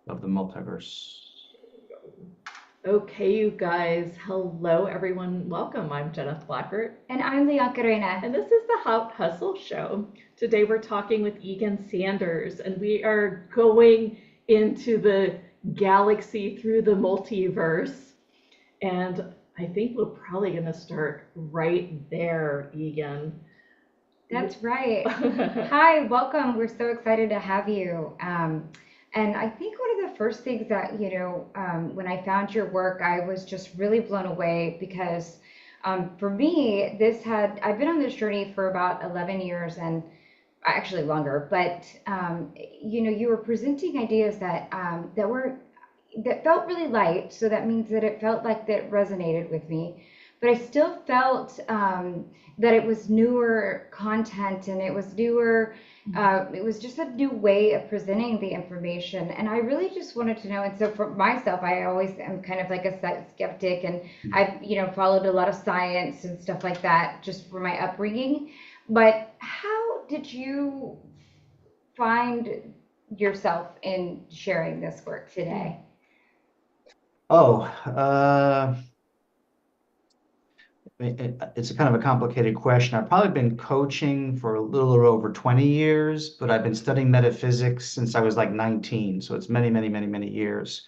of the multiverse. Okay, you guys. Hello, everyone. Welcome. I'm Jenna Blackert. And I'm Leonka Reina. And this is the Haute Hustle Show. Today we're talking with Egan Sandler, and we are going into the galaxy through the multiverse. And I think we're probably going to start right there, Egan. That's right. Hi, welcome. We're so excited to have you. And I think one of the first things that, when I found your work, I was just really blown away because for me, I've been on this journey for about 11 years and actually longer, but, you were presenting ideas that felt really light. So that means that it felt like that resonated with me. But I still felt that it was newer content and it was newer. It was just a new way of presenting the information. And I really just wanted to know. And so for myself, I always am kind of like a skeptic, and I've followed a lot of science and stuff like that just for my upbringing. But how did you find yourself in sharing this work today? It's a kind of a complicated question. I've probably been coaching for a little over 20 years, but I've been studying metaphysics since I was like 19. So it's many, many, many, many years.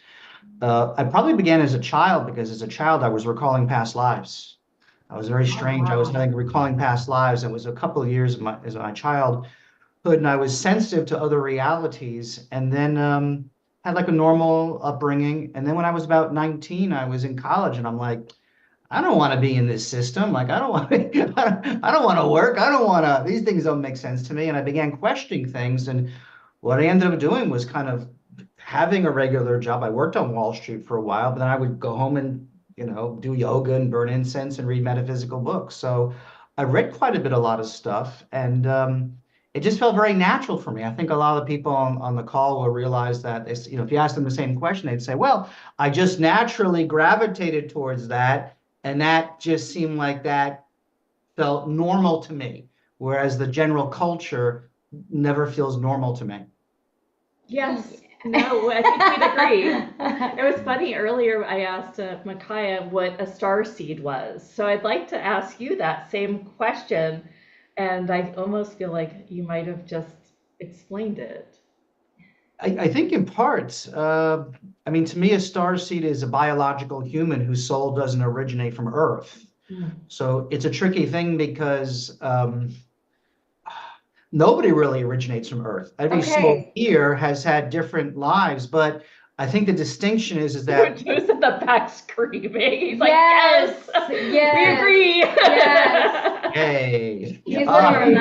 I probably began as a child because as a child, I was recalling past lives. I was very strange. I was having recalling past lives. It was a couple of years of my childhood, and I was sensitive to other realities, and then had like a normal upbringing. And then when I was about 19, I was in college, and I'm like, I don't want to be in this system. Like, I don't want to, I don't want to work. I don't want to, these things don't make sense to me. And I began questioning things. And what I ended up doing was kind of having a regular job. I worked on Wall Street for a while, but then I would go home and, do yoga and burn incense and read metaphysical books. So I read quite a lot of stuff. And it just felt very natural for me. I think a lot of the people on the call will realize that, if you ask them the same question, they'd say, well, I just naturally gravitated towards that. And that just seemed like that felt normal to me, whereas the general culture never feels normal to me. Yes. No, I think we'd agree. It was funny earlier. I asked Micaiah what a starseed was. So I'd like to ask you that same question. And I almost feel like you might have just explained it. I think in parts, to me, a starseed is a biological human whose soul doesn't originate from Earth. So it's a tricky thing because nobody really originates from Earth. Every soul here has had different lives, but I think the distinction is that who's in the back screaming? He's like, yes, we agree. Yes. Hey. He's literally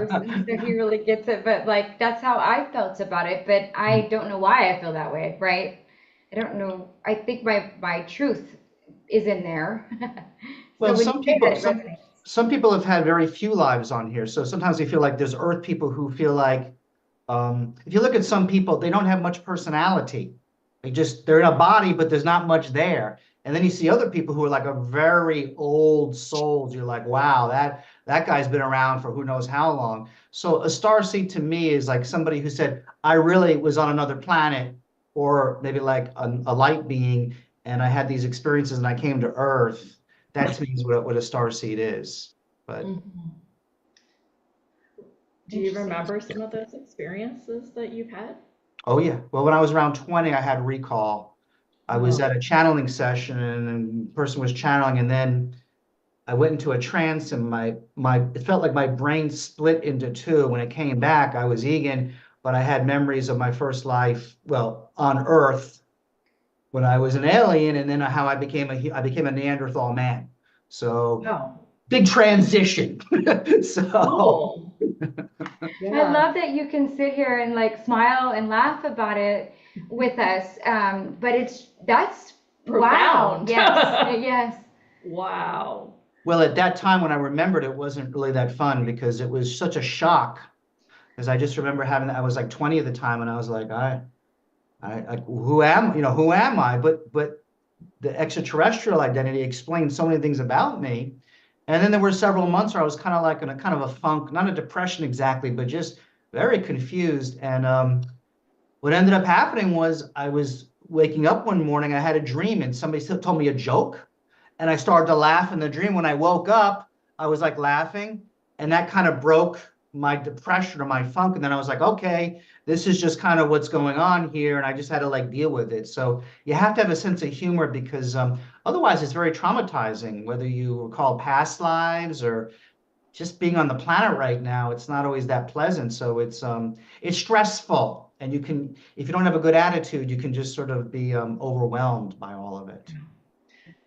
so he really gets it. But like that's how I felt about it. But I don't know why I feel that way, right? I don't know. I think my truth is in there. Well, some people have had very few lives on here. So sometimes they feel like there's Earth people who feel like if you look at some people, they don't have much personality. They're in a body, but there's not much there. And then you see other people who are like a very old souls. You're like, wow, that guy's been around for who knows how long. So a starseed to me is like somebody who said, I really was on another planet, or maybe like a light being, and I had these experiences and I came to Earth. That to me is what a starseed is. But do you remember some of those experiences that you've had? Oh yeah. Well, when I was around 20, I had recall. I was at a channeling session and the person was channeling, and then I went into a trance and it felt like my brain split into two. When it came back, I was Egan, but I had memories of my first life, well, on Earth when I was an alien, and then how I became a Neanderthal man. So big transition. So cool. I love that you can sit here and like smile and laugh about it with us. But that's profound. Wow. Yes. Wow. Well, at that time when I remembered, it wasn't really that fun because it was such a shock. Because I just remember I was like 20 at the time, and I was like, who am I? But the extraterrestrial identity explained so many things about me. And then there were several months where I was kind of like in a kind of a funk, not a depression exactly, but just very confused. And What ended up happening was I was waking up one morning, I had a dream and somebody told me a joke and I started to laugh in the dream. When I woke up, I was like laughing and that kind of broke my depression or my funk. And then I was like, okay, this is just kind of what's going on here. And I just had to like deal with it. So you have to have a sense of humor because otherwise it's very traumatizing, whether you recall past lives or just being on the planet right now, it's not always that pleasant. So it's stressful. And you can, if you don't have a good attitude, you can just sort of be overwhelmed by all of it.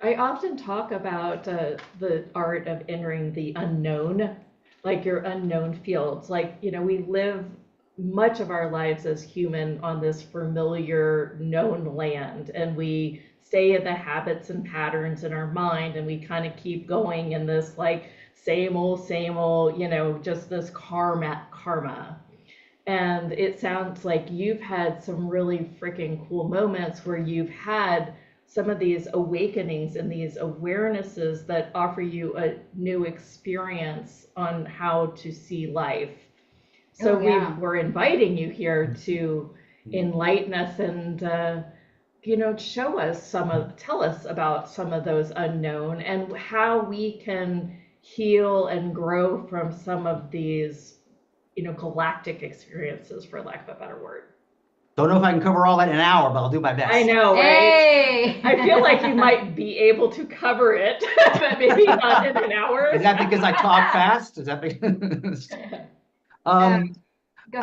I often talk about the art of entering the unknown, like your unknown fields. Like, we live much of our lives as human on this familiar known land, and we stay in the habits and patterns in our mind, and we kind of keep going in this like same old, just this karma. And it sounds like you've had some really freaking cool moments where you've had some of these awakenings and these awarenesses that offer you a new experience on how to see life. So we're inviting you here to enlighten us and tell us about some of those unknown and how we can heal and grow from some of these galactic experiences, for lack of a better word. Don't know if I can cover all that in an hour, but I'll do my best. I know, right? Hey! I feel like you might be able to cover it, but maybe not in an hour. Is that because I talk fast? Is that because... I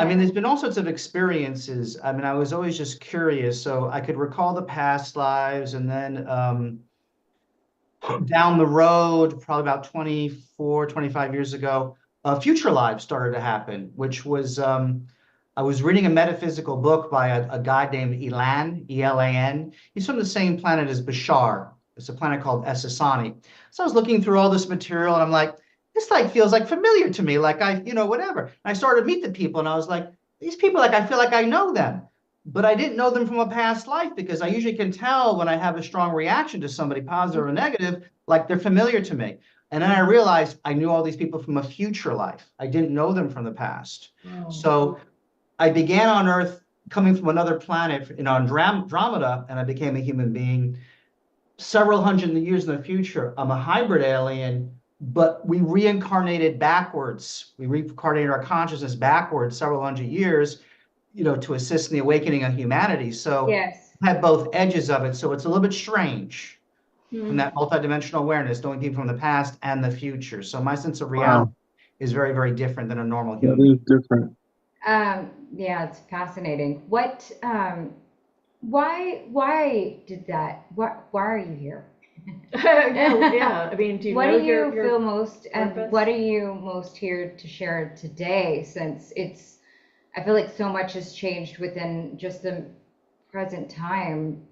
mean, there's been all sorts of experiences. I mean, I was always just curious. So I could recall the past lives and then down the road, probably about 24, 25 years ago, future lives started to happen, which was, I was reading a metaphysical book by a guy named Elan, E-L-A-N. He's from the same planet as Bashar. It's a planet called Essassani. So I was looking through all this material and I'm like, this like feels like familiar to me, like whatever. And I started to meet the people and I was like, these people, like, I feel like I know them. But I didn't know them from a past life because I usually can tell when I have a strong reaction to somebody, positive or negative, like they're familiar to me. And then I realized I knew all these people from a future life. I didn't know them from the past. Wow. So I began on Earth coming from another planet in Andromeda, and I became a human being. Several hundred years in the future, I'm a hybrid alien, but we reincarnated backwards. We reincarnated our consciousness backwards several hundred years, to assist in the awakening of humanity. So yes, I have both edges of it. So it's a little bit strange from that multidimensional awareness, knowing people from the past and the future. So my sense of reality is very, very different than a normal human. That is different. Yeah, it's fascinating. Why did that? Why are you here? Yeah. I mean, what do you feel most, and what are you most here to share today? Since I feel like so much has changed within just the present time.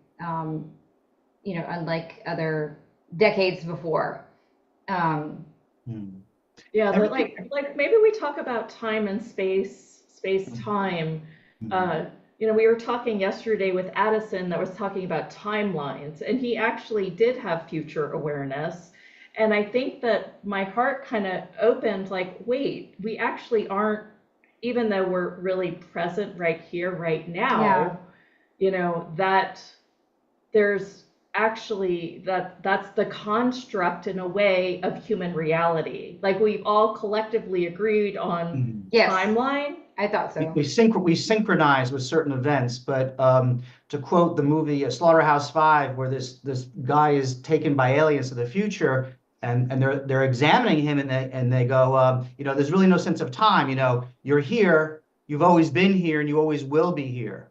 Unlike other decades before. Yeah, but like maybe we talk about time and space time. We were talking yesterday with Addison that was talking about timelines, and he actually did have future awareness. And I think that my heart kind of opened like, wait, we actually aren't, even though we're really present right here, right now, that there's actually that's the construct in a way of human reality. Like we've all collectively agreed on timeline. I thought so. We synchronize with certain events, but to quote the movie Slaughterhouse-Five, where this guy is taken by aliens to the future, and they're examining him, and they go, there's really no sense of time. You're here, you've always been here, and you always will be here.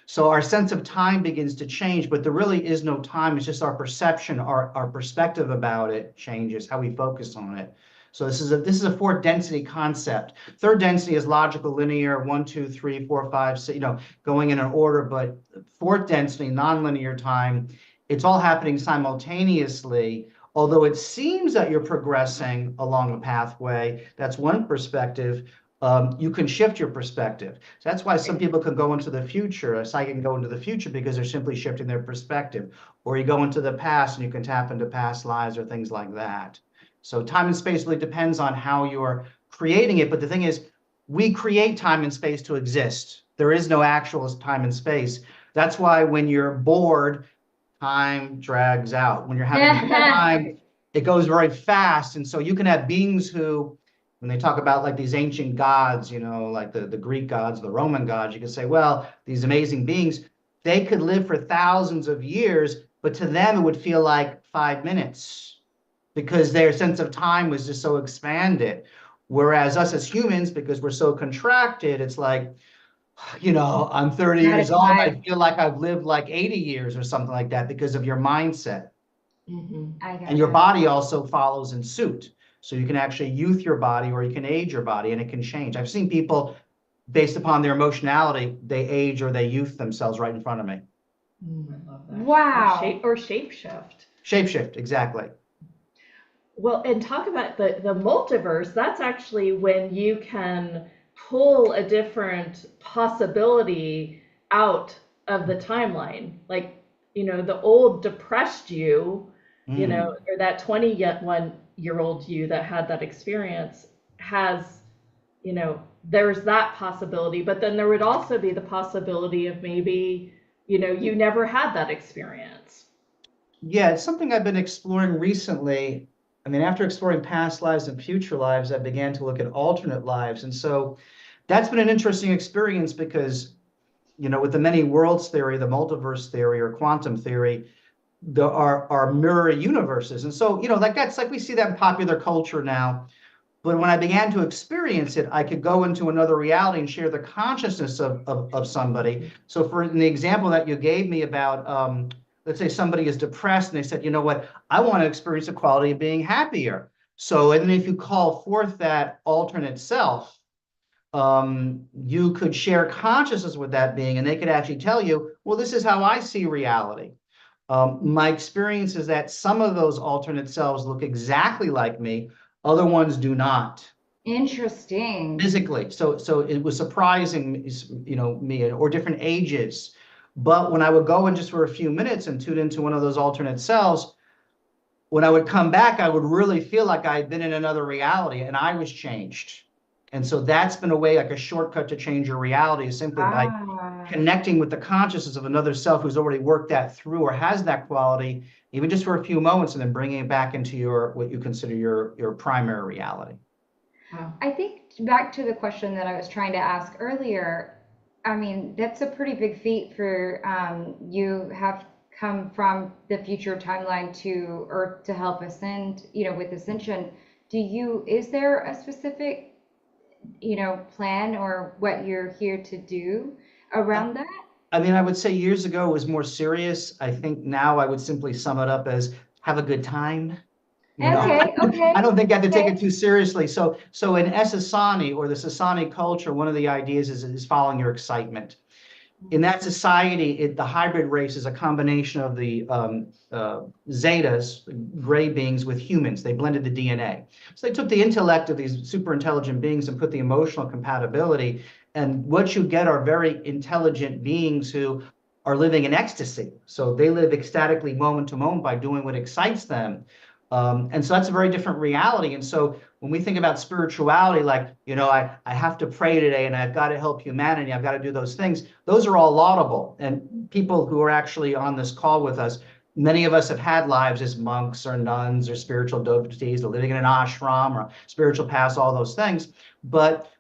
So our sense of time begins to change, but there really is no time. It's just our perception, our perspective about it changes, how we focus on it. So this is a fourth density concept. Third density is logical, linear, 1, 2, 3, 4, 5, 6, going in an order. But fourth density, nonlinear time, it's all happening simultaneously. Although it seems that you're progressing along a pathway, that's one perspective. You can shift your perspective. So that's why some people can go into the future. A psychic can go into the future because they're simply shifting their perspective. Or you go into the past and you can tap into past lives or things like that. So time and space really depends on how you're creating it. But the thing is, we create time and space to exist. There is no actual time and space. That's why when you're bored, time drags out. When you're having a good time, it goes very fast. And so you can have beings who, when they talk about like these ancient gods, like the Greek gods, the Roman gods, you can say, well, these amazing beings, they could live for thousands of years, but to them it would feel like 5 minutes because their sense of time was just so expanded. Whereas us as humans, because we're so contracted, it's like, I'm 30 Not years a old. I time. feel like I've lived like 80 years or something like that because of your mindset. I And your gotcha. body also follows in suit. So you can actually youth your body or you can age your body and it can change. I've seen people based upon their emotionality, they age or they youth themselves right in front of me. I love that. Wow. Or shape shift. Shapeshift, exactly. Well, and talk about the multiverse. That's actually when you can pull a different possibility out of the timeline. Like, the old depressed you, Mm. or that 21-year-old you that had that experience has, there's that possibility. But then there would also be the possibility of maybe, you never had that experience. Yeah, it's something I've been exploring recently. I mean, after exploring past lives and future lives, I began to look at alternate lives. And so that's been an interesting experience because, with the many worlds theory, the multiverse theory or quantum theory, there are mirror universes. And so, like that's like we see that in popular culture now. But when I began to experience it, I could go into another reality and share the consciousness of somebody. So, for in the example that you gave me about, let's say somebody is depressed and they said, you know what, I want to experience the quality of being happier. So, and then if you call forth that alternate self, you could share consciousness with that being, and they could actually tell you, well, this is how I see reality. My experience is that some of those alternate selves look exactly like me, other ones do not Interesting. physically. So it was surprising, me or different ages. But when I would go in just for a few minutes and tune into one of those alternate selves, when I would come back, I would really feel like I had been in another reality and I was changed. And so that's been a way, like a shortcut to change your reality is simply by Ah. connecting with the consciousness of another self who's already worked that through or has that quality, even just for a few moments, and then bringing it back into your what you consider your primary reality. Wow. I think back to the question that I was trying to ask earlier. I mean, that's a pretty big feat for you have come from the future timeline to Earth to help ascend, with ascension. Is there a specific, plan or what you're here to do around that? I mean, I would say years ago it was more serious. I think now I would simply sum it up as have a good time. Okay, I okay, don't think you have to take it okay. too seriously. So in Sasani or the Sasani culture, one of the ideas is following your excitement. In that society, the hybrid race is a combination of the Zetas, gray beings, with humans. They blended the DNA. So they took the intellect of these super intelligent beings and put the emotional compatibility. And what you get are very intelligent beings who are living in ecstasy. So they live ecstatically moment to moment by doing what excites them. And so that's a very different reality. And so when we think about spirituality, like, I have to pray today and I've got to help humanity, I've got to do those things, those are all laudable. And people who are actually on this call with us, many of us have had lives as monks or nuns or spiritual devotees or living in an ashram or spiritual paths, all those things. But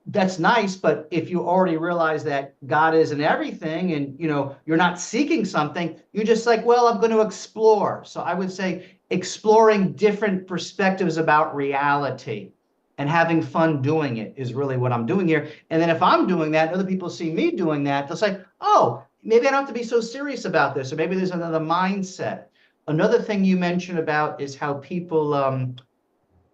that's nice, but if you already realize that God is in everything and you're not seeking something, you're just like, well, I'm going to explore. So I would say exploring different perspectives about reality and having fun doing it is really what I'm doing here. And then if I'm doing that, other people see me doing that, they'll say, oh, maybe I don't have to be so serious about this, or maybe there's another mindset. Another thing you mentioned about is how people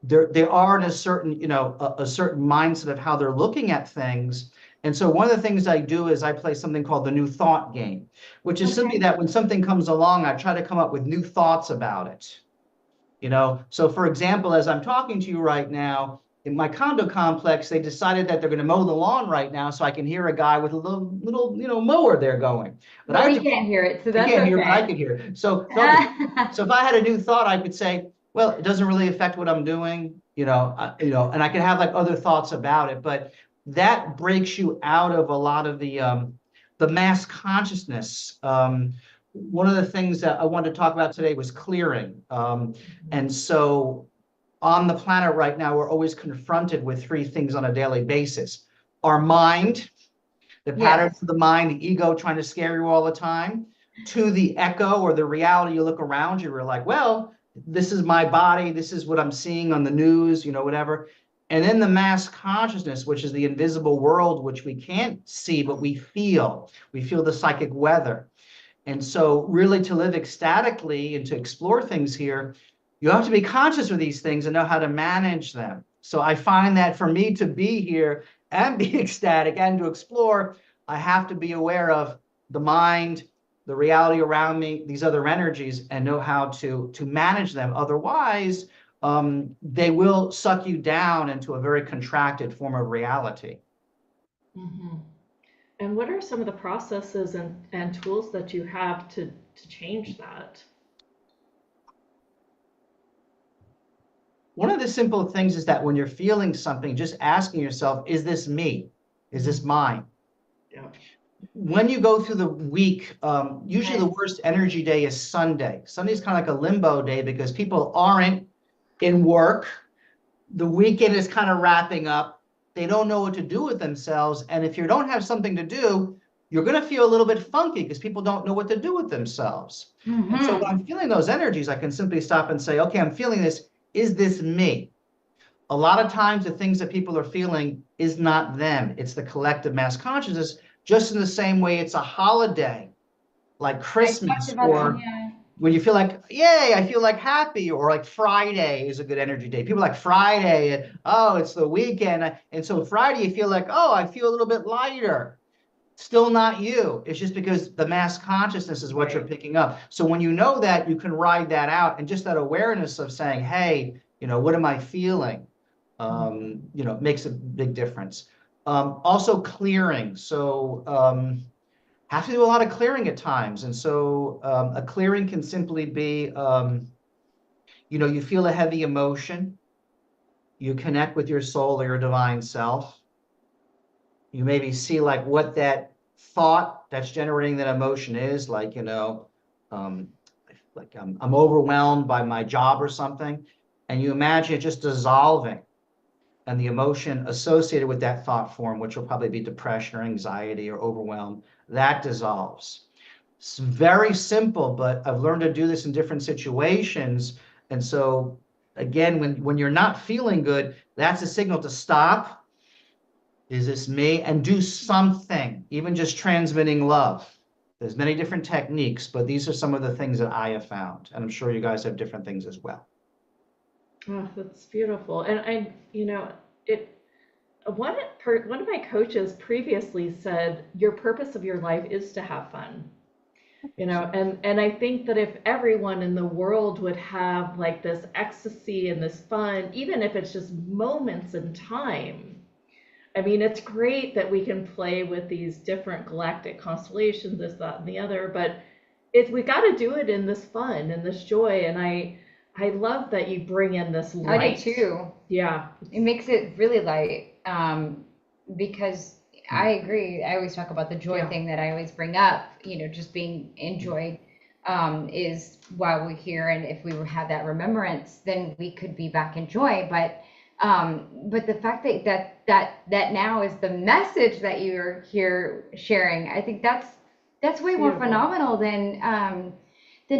they are in a certain, a certain mindset of how they're looking at things. And so one of the things I do is I play something called the new thought game, which is simply Okay. that when something comes along, I try to come up with new thoughts about it. So for example, as I'm talking to you right now, in my condo complex, they decided that they're going to mow the lawn right now, so I can hear a guy with a little, mower there going. But Well, I we just can't hear it, so you that's can't hear, but I okay. could hear. So if I had a new thought, I could say, well, it doesn't really affect what I'm doing, and I could have like other thoughts about it. But that breaks you out of a lot of the mass consciousness. One of the things that I wanted to talk about today was clearing. And so on the planet right now, we're always confronted with three things on a daily basis. Our mind, the patterns Yes. of the mind, the ego trying to scare you all the time. To the echo or the reality, you look around you, you're like, well, this is my body, this is what I'm seeing on the news, whatever. And then the mass consciousness, which is the invisible world, which we can't see, but we feel. We feel the psychic weather. And so really to live ecstatically and to explore things here, you have to be conscious of these things and know how to manage them. So I find that for me to be here and be ecstatic and to explore, I have to be aware of the mind, the reality around me, these other energies, and know how to manage them. Otherwise, they will suck you down into a very contracted form of reality. Mm-hmm. And what are some of the processes and tools that you have to change that? One of the simple things is that when you're feeling something, just asking yourself, is this me? Is this mine? Yeah. When you go through the week, usually the worst energy day is Sunday. Sunday's kind of like a limbo day because people aren't in work. The weekend is kind of wrapping up. They don't know what to do with themselves. And if you don't have something to do, you're going to feel a little bit funky because people don't know what to do with themselves. And so when I'm feeling those energies, I can simply stop and say, okay, I'm feeling this. Is this me? A lot of times the things that people are feeling is not them. It's the collective mass consciousness, just in the same way it's a holiday, like I talked Christmas, about that, or yeah. when you feel like, yay, I feel like happy, or like Friday is a good energy day. People like Friday, and, oh, it's the weekend. And so Friday, you feel like, oh, I feel a little bit lighter. Still not you. It's just because the mass consciousness is what you're picking up. So when you know that, you can ride that out. And just that awareness of saying, hey, what am I feeling? Makes a big difference. Also clearing. So have to do a lot of clearing at times. And so a clearing can simply be, you feel a heavy emotion, you connect with your soul or your divine self. You maybe see like what that thought that's generating that emotion is, like, um, like I'm overwhelmed by my job or something. And you imagine it just dissolving and the emotion associated with that thought form, which will probably be depression or anxiety or overwhelm, that dissolves. It's very simple, but I've learned to do this in different situations. And so again, when you're not feeling good, that's a signal to stop. Is this me? And do something, even just transmitting love. There's many different techniques, but these are some of the things that I have found. And I'm sure you guys have different things as well. Oh, that's beautiful. And it one one of my coaches previously said your purpose of your life is to have fun. And I think that if everyone in the world would have like this ecstasy and this fun, even if it's just moments in time. I mean, it's great that we can play with these different galactic constellations, this, that, and the other, but we got to do it in this fun and this joy. And I love that you bring in this light. I do too. Yeah. It makes it really light, because I agree. I always talk about the joy thing that I always bring up, just being in joy, is why we're here. And if we have that remembrance, then we could be back in joy. But the fact that now is the message that you're here sharing, I think that's way more phenomenal than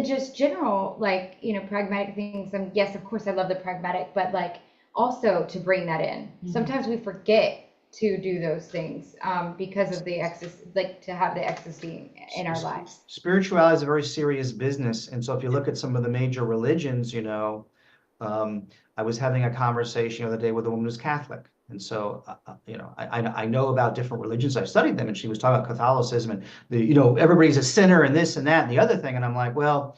just general, like, pragmatic things. And yes, of course, I love the pragmatic, but like also to bring that in. Sometimes we forget to do those things because of the ecstasy, like to have the ecstasy in our lives. Spirituality is a very serious business. And so if you look at some of the major religions, I was having a conversation the other day with a woman who's Catholic. And so, I know about different religions. I've studied them. And she was talking about Catholicism and, everybody's a sinner and this and that and the other thing. And I'm like, well,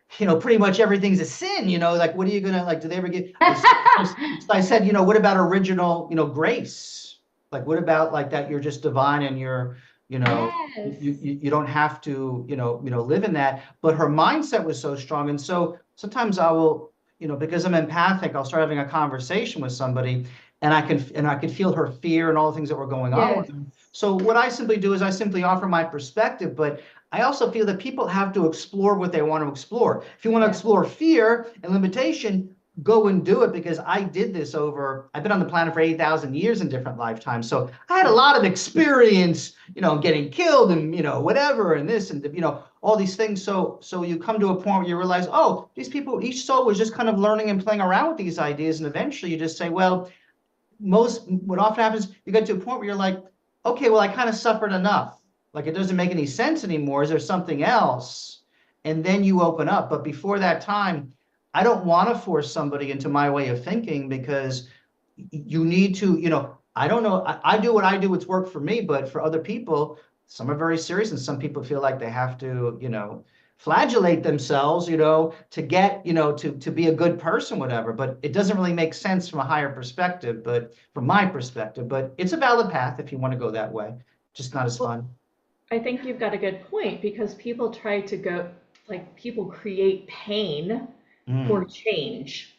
pretty much everything's a sin, like, what are you going to, like, do they ever get, so I said, what about original, grace? Like, what about like that you're just divine and you're, Yes. you don't have to, live in that. But her mindset was so strong. And so sometimes I will, because I'm empathic, I'll start having a conversation with somebody and I could feel her fear and all the things that were going on with Yes. her. So what I simply do is I simply offer my perspective, but I also feel that people have to explore what they want to explore. If you want to Yes. explore fear and limitation, go and do it, because I did this I've been on the planet for 8,000 years in different lifetimes. So I had a lot of experience, getting killed and, whatever, and this and, all these things. So you come to a point where you realize, oh, these people, each soul was just kind of learning and playing around with these ideas. And eventually you just say, well, what often happens, you get to a point where you're like, okay, well, I kind of suffered enough. Like, it doesn't make any sense anymore. Is there something else? And then you open up. But before that time, I don't want to force somebody into my way of thinking, because you need to, I don't know. I do what I do. It's worked for me, but for other people, some are very serious, and some people feel like they have to, flagellate themselves, to get, to be a good person, whatever. But it doesn't really make sense from a higher perspective, but from my perspective. But it's a valid path if you want to go that way. Just not as fun. I think you've got a good point, because people try to go, like, people create pain for change,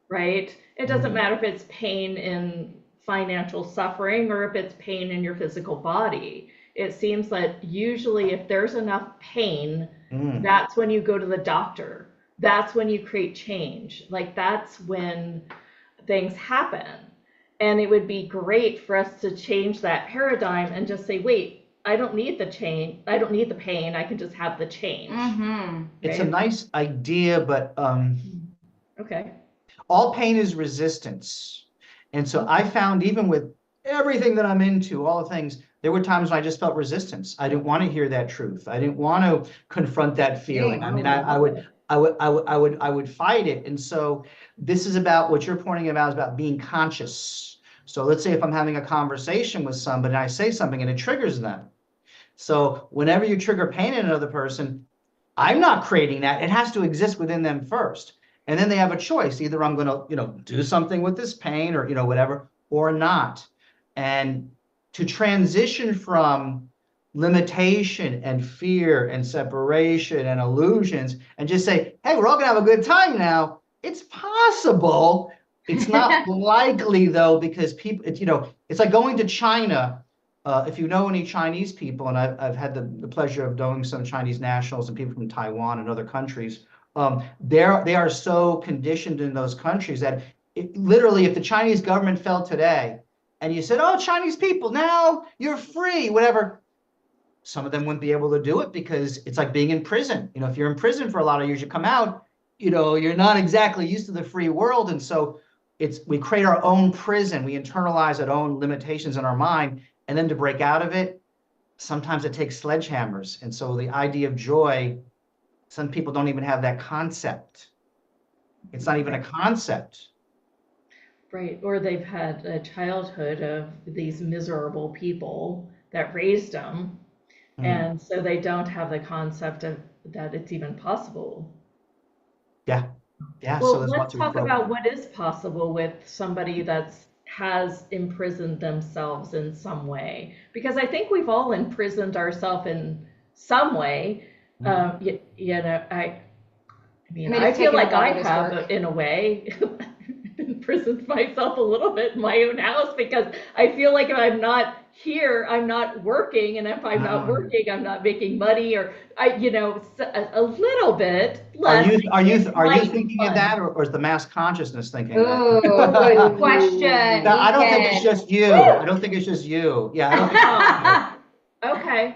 right? It doesn't matter if it's pain in financial suffering or if it's pain in your physical body. It seems that usually if there's enough pain, that's when you go to the doctor. That's when you create change. Like, that's when things happen. And it would be great for us to change that paradigm and just say, wait, I don't need the change. I don't need the pain. I can just have the change. It's a nice idea, but Okay. all pain is resistance. And so I found, even with everything that I'm into, all the things, there were times when I just felt resistance. I didn't want to hear that truth. I didn't want to confront that feeling. I mean, I would fight it. And so this is about what you're pointing about, is about being conscious. So let's say if I'm having a conversation with somebody and I say something and it triggers them. So whenever you trigger pain in another person, I'm not creating that. It has to exist within them first. And then they have a choice. Either I'm going to, do something with this pain, or, whatever, or not. And to transition from limitation and fear and separation and illusions and just say, hey, we're all going to have a good time now. It's possible. It's not likely, though, because people, it's like going to China. If you know any Chinese people, and I've had the pleasure of knowing some Chinese nationals and people from Taiwan and other countries, they are so conditioned in those countries that literally, if the Chinese government fell today and you said, oh, Chinese people, now you're free, whatever, some of them wouldn't be able to do it, because it's like being in prison. If you're in prison for a lot of years, you come out, you're not exactly used to the free world. And so we create our own prison. We internalize our own limitations in our mind. And then to break out of it, sometimes it takes sledgehammers. And so the idea of joy, some people don't even have that concept. It's not even a concept. Right. Or they've had a childhood of these miserable people that raised them. And so they don't have the concept of that it's even possible. Yeah. Yeah. Well, So there's let's lots of talk about what is possible with somebody has imprisoned themselves in some way, because I think we've all imprisoned ourselves in some way. I mean, I feel like I have, in a way, imprisoned myself a little bit in my own house, because I feel like if I'm not here, I'm not working, and if I'm not working, I'm not making money, or a little bit less. Are you thinking of that, or is the mass consciousness thinking that? Oh, good question. I don't think it's just you. I don't think it's just you. Yeah, I don't think okay.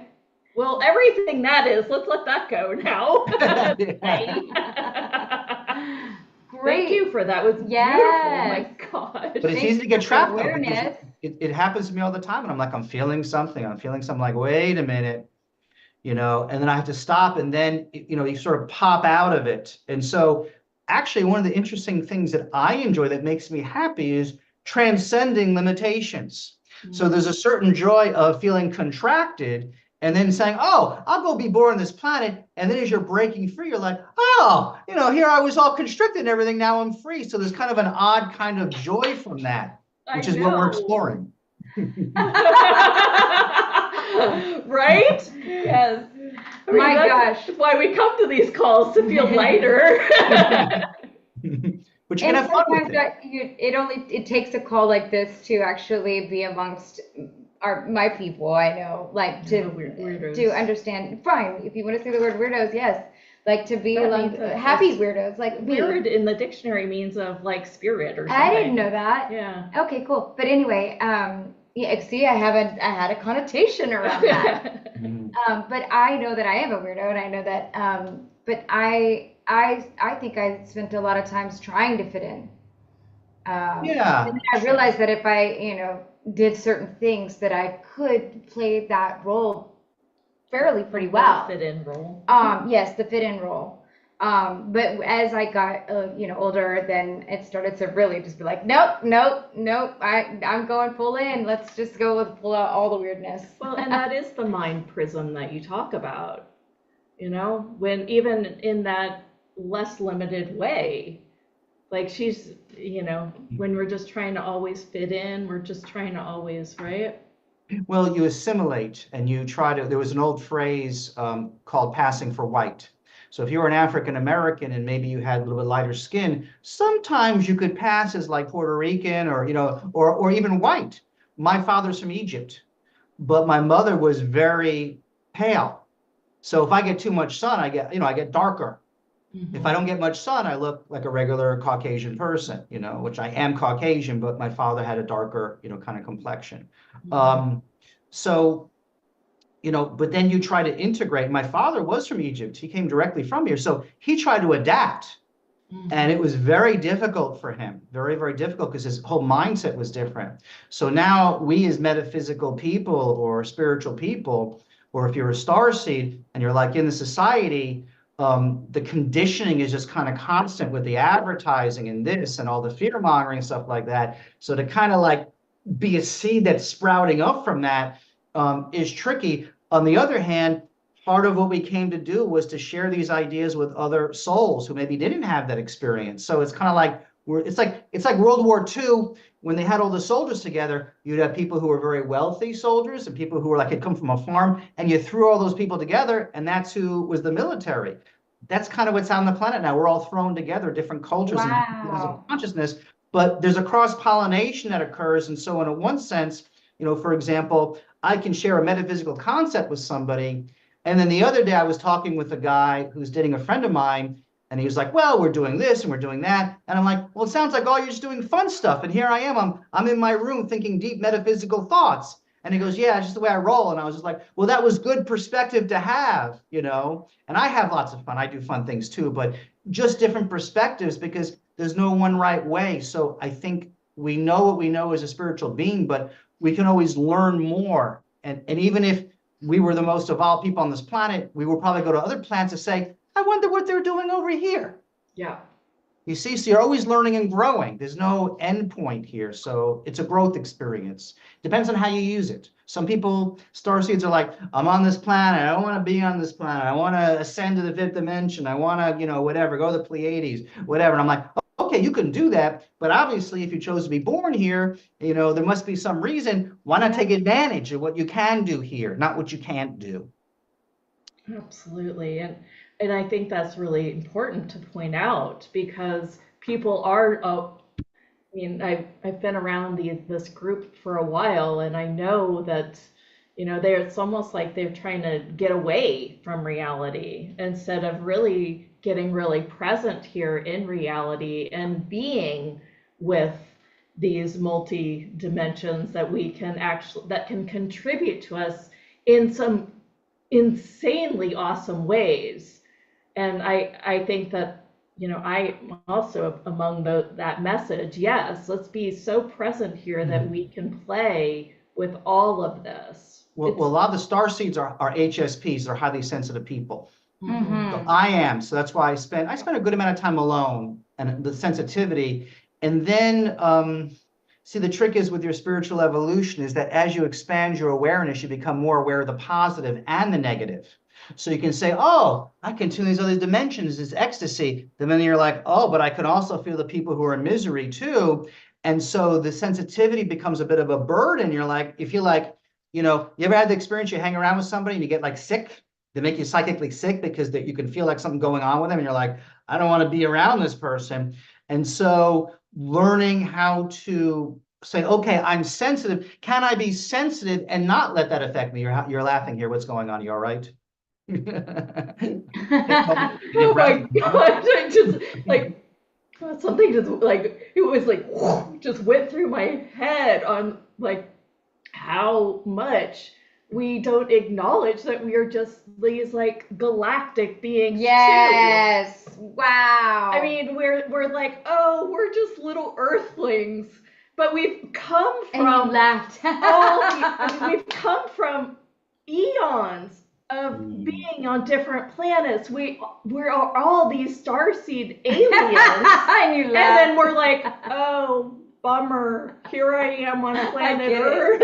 Well, everything that is, let's let that go now. Great. Thank you for that. It was beautiful. Oh my gosh. But it's easy to get trapped, though, because it happens to me all the time. And I'm like, I'm feeling something. Like, wait a minute, and then I have to stop. And then, you sort of pop out of it. And so actually, one of the interesting things that I enjoy that makes me happy is transcending limitations. So there's a certain joy of feeling contracted and then saying, oh, I'll go be born on this planet. And then as you're breaking free, you're like, oh, here I was all constricted and everything. Now I'm free. So there's kind of an odd kind of joy from that, which is what we're exploring. Right? Yes. I mean, gosh. That's why we come to these calls, to feel lighter. but you can And have fun with sometimes it. that it takes a call like this to actually be amongst my people. I know, like Yeah, to weirdos. understand. Fine, if you want to say the word weirdos, yes. Like to be That like means that happy it's weirdos, like me. weird in the dictionary means of like spirit or I didn't something. know that. Yeah. Okay, cool. But anyway, yeah. See, I had a connotation around that. Mhm. But I know that I am a weirdo, and I know that. But I think I spent a lot of times trying to fit in. And Yeah, then I realized that if I, did certain things, that I could play that role fairly pretty well. Fit in role. Yes, the fit in role. But as I got, older, then it started to really just be like, nope, nope, nope. I'm going full in. Let's just go with pull out all the weirdness. Well, and that is the mind prism that you talk about, when even in that less limited way, like she's, when we're just trying to always fit in, we're just trying to always, right? well, you assimilate and you try to. There was an old phrase called passing for white. So if you were an African American and maybe you had a little bit lighter skin, sometimes you could pass as like Puerto Rican or or even white. My father's from Egypt, but my mother was very pale. So if I get too much sun, I get darker. If I don't get much sun, I look like a regular Caucasian person, which I am Caucasian, but my father had a darker, kind of complexion. Um, so, but then you try to integrate. My father was from Egypt. He came directly from here. So he tried to adapt. And it was very difficult for him, very, very difficult because his whole mindset was different. So now we as metaphysical people or spiritual people, or if you're a star seed and you're like in the society, the conditioning is just kind of constant with the advertising and this and all the fear mongering stuff like that. So to kind of like be a seed that's sprouting up from that is tricky. On the other hand, part of what we came to do was to share these ideas with other souls who maybe didn't have that experience. So it's kind of like it's like World War II when they had all the soldiers together. You'd have people who were very wealthy soldiers and people who were like had come from a farm, and you threw all those people together, and that's who was the military. That's kind of what's on the planet now. We're all thrown together, different cultures and different levels of Wow. consciousness, but there's a cross pollination that occurs. And so, in one sense, for example, I can share a metaphysical concept with somebody. And then the other day, I was talking with a guy who's dating a friend of mine, and he was like, "Well, we're doing this and we're doing that." And I'm like, "Well, it sounds like all you're just doing fun stuff." And here I am, I'm in my room thinking deep metaphysical thoughts. And he goes, "Yeah, it's just the way I roll." And I was just like, "Well, that was good perspective to have, And I have lots of fun. I do fun things too, but just different perspectives because there's no one right way. So I think we know what we know as a spiritual being, but we can always learn more. And even if we were the most evolved people on this planet, we will probably go to other planets and say, I wonder what they're doing over here. Yeah. You see, so you're always learning and growing. There's no end point here. So it's a growth experience. Depends on how you use it. Some people, starseeds are like, I'm on this planet. I don't want to be on this planet. I want to ascend to the fifth dimension. I want to, whatever, go to the Pleiades, whatever. And I'm like, okay, you can do that. But obviously, if you chose to be born here, there must be some reason. Why not take advantage of what you can do here, not what you can't do? Absolutely. And I think that's really important to point out because people are, I've been around this group for a while and I know that, it's almost like they're trying to get away from reality instead of really getting really present here in reality and being with these multi dimensions that that can contribute to us in some insanely awesome ways. And I think that, I'm also among that message. Yes, let's be so present here that we can play with all of this. Well, a lot of the star seeds are HSPs, they're highly sensitive people. Mhm. So I am. So that's why I spent a good amount of time alone and the sensitivity. And then see, the trick is with your spiritual evolution is that as you expand your awareness, you become more aware of the positive and the negative. So you can say, oh, I can tune these other dimensions, it's ecstasy. Then you're like, oh, but I can also feel the people who are in misery too. And so the sensitivity becomes a bit of a burden. You're like, you feel like, you ever had the experience you hang around with somebody and you get like sick? They make you psychically sick because you can feel like something going on with them. And you're like, I don't want to be around this person. And so learning how to say, okay, I'm sensitive. Can I be sensitive and not let that affect me? You're laughing here. What's going on? You all right? Take a moment, take a deep Oh breath. my gosh, I just like something just like it was like just went through my head on like how much we don't acknowledge that we are just these like galactic beings too. Yes. Wow. I mean, we're like, oh, we're just little earthlings, but we've come And you from laughed. we've come from eons of being on different planets. We're all these starseed aliens, And you and laughed. then we're like, oh, bummer. Here I am on planet Earth.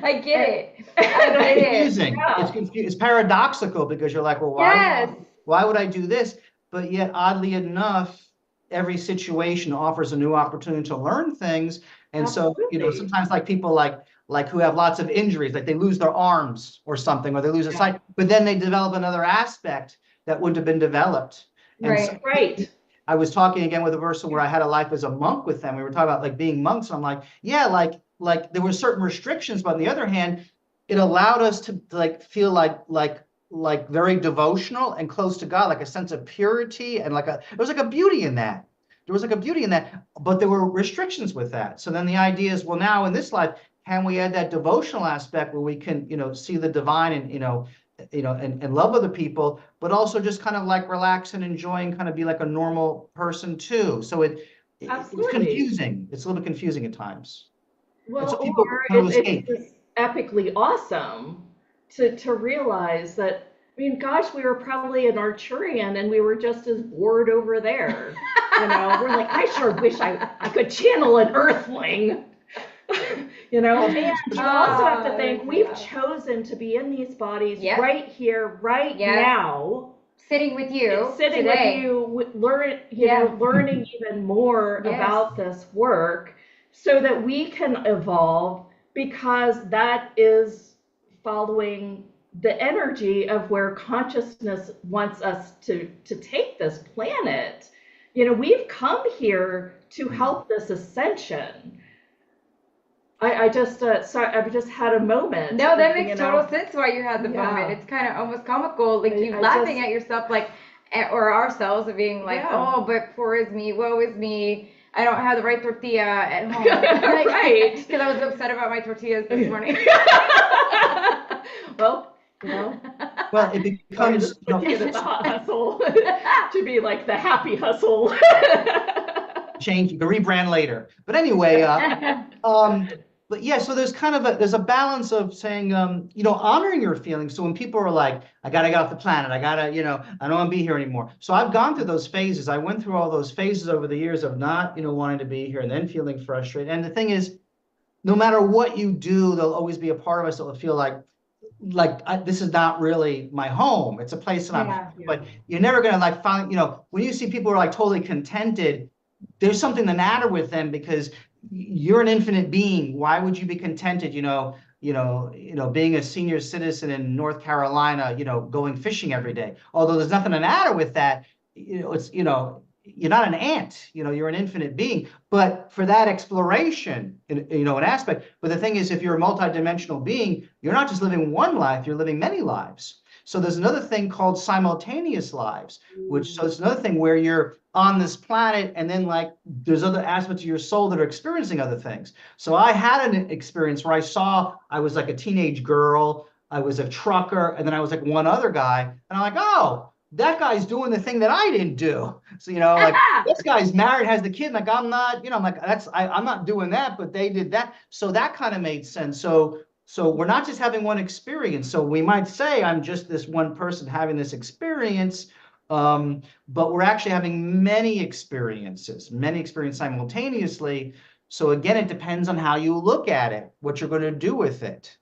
I get it. I And get It's it. confusing. Yeah. It's paradoxical because you're like, well, Yes. why would I do this? But yet, oddly enough, every situation offers a new opportunity to learn things. And so, Absolutely. sometimes like people like who have lots of injuries, like they lose their arms or something, or they lose a Yeah. sight, but then they develop another aspect that wouldn't have been developed. And so Right. I was talking again with a person where I had a life as a monk with them. We were talking about like being monks. And I'm like, yeah, like there were certain restrictions, but on the other hand, it allowed us to like feel like very devotional and close to God, like a sense of purity and there was like a beauty in that. There was like a beauty in that, but there were restrictions with that. So then the idea is, well, now in this life, can we add that devotional aspect where we can, see the divine and, and love other people, but also just kind of like relax and enjoy and kind of be like a normal person too. So it's Absolutely. confusing. It's a little bit confusing at times. And Well, so people or want to it's escape. just epically awesome to realize that. I mean, gosh, we were probably an Arcturian and we were just as bored over there. We're like, I sure wish I could channel an Earthling. And you also have to think we've chosen to be in these bodies Yep. right here, right Yep. now. Sitting with you Sitting today. with you, learning even more Yes. about this work so that we can evolve, because that is following the energy of where consciousness wants us to take this planet. We've come here to help this ascension. I just had a moment. No, that makes total sense why you had the Yeah. moment. It's kind of almost comical, like you I laughing just- at yourself, like, or ourselves, of being like, Yeah. oh, but poor is me, woe is me. I don't have the right tortilla at home. Right. Because I was upset about my tortillas this morning. Well, Well, it becomes, put you in the hot hustle to be like the happy hustle. change. You can rebrand later. But anyway, but yeah, so there's kind of there's a balance of saying, honoring your feelings. So when people are like, I gotta get off the planet, I gotta, I don't want to be here anymore. So I've gone through those phases. I went through all those phases over the years of not, wanting to be here and then feeling frustrated. And the thing is, no matter what you do, there'll always be a part of us that will feel like this is not really my home. It's a place that I'm happy, but you're never gonna like find, when you see people who are like totally contented, there's something the matter with them because you're an infinite being. Why would you be contented, being a senior citizen in North Carolina, going fishing every day? Although there's nothing the matter with that, it's, you're not an ant, you're an infinite being. But for that exploration, an aspect. But the thing is, if you're a multidimensional being, you're not just living one life, you're living many lives. So there's another thing called simultaneous lives, so it's another thing where you're on this planet and then like there's other aspects of your soul that are experiencing other things. So I had an experience where I was like a teenage girl, I was a trucker, and then I was like one other guy, and I'm like, oh, that guy's doing the thing that I didn't do. So, like this guy's married, has the kid, like I'm not, I'm like, I'm not doing that, but they did that. So that kind of made sense. So we're not just having one experience. So we might say I'm just this one person having this experience, but we're actually having many experiences simultaneously. So again, it depends on how you look at it, what you're going to do with it.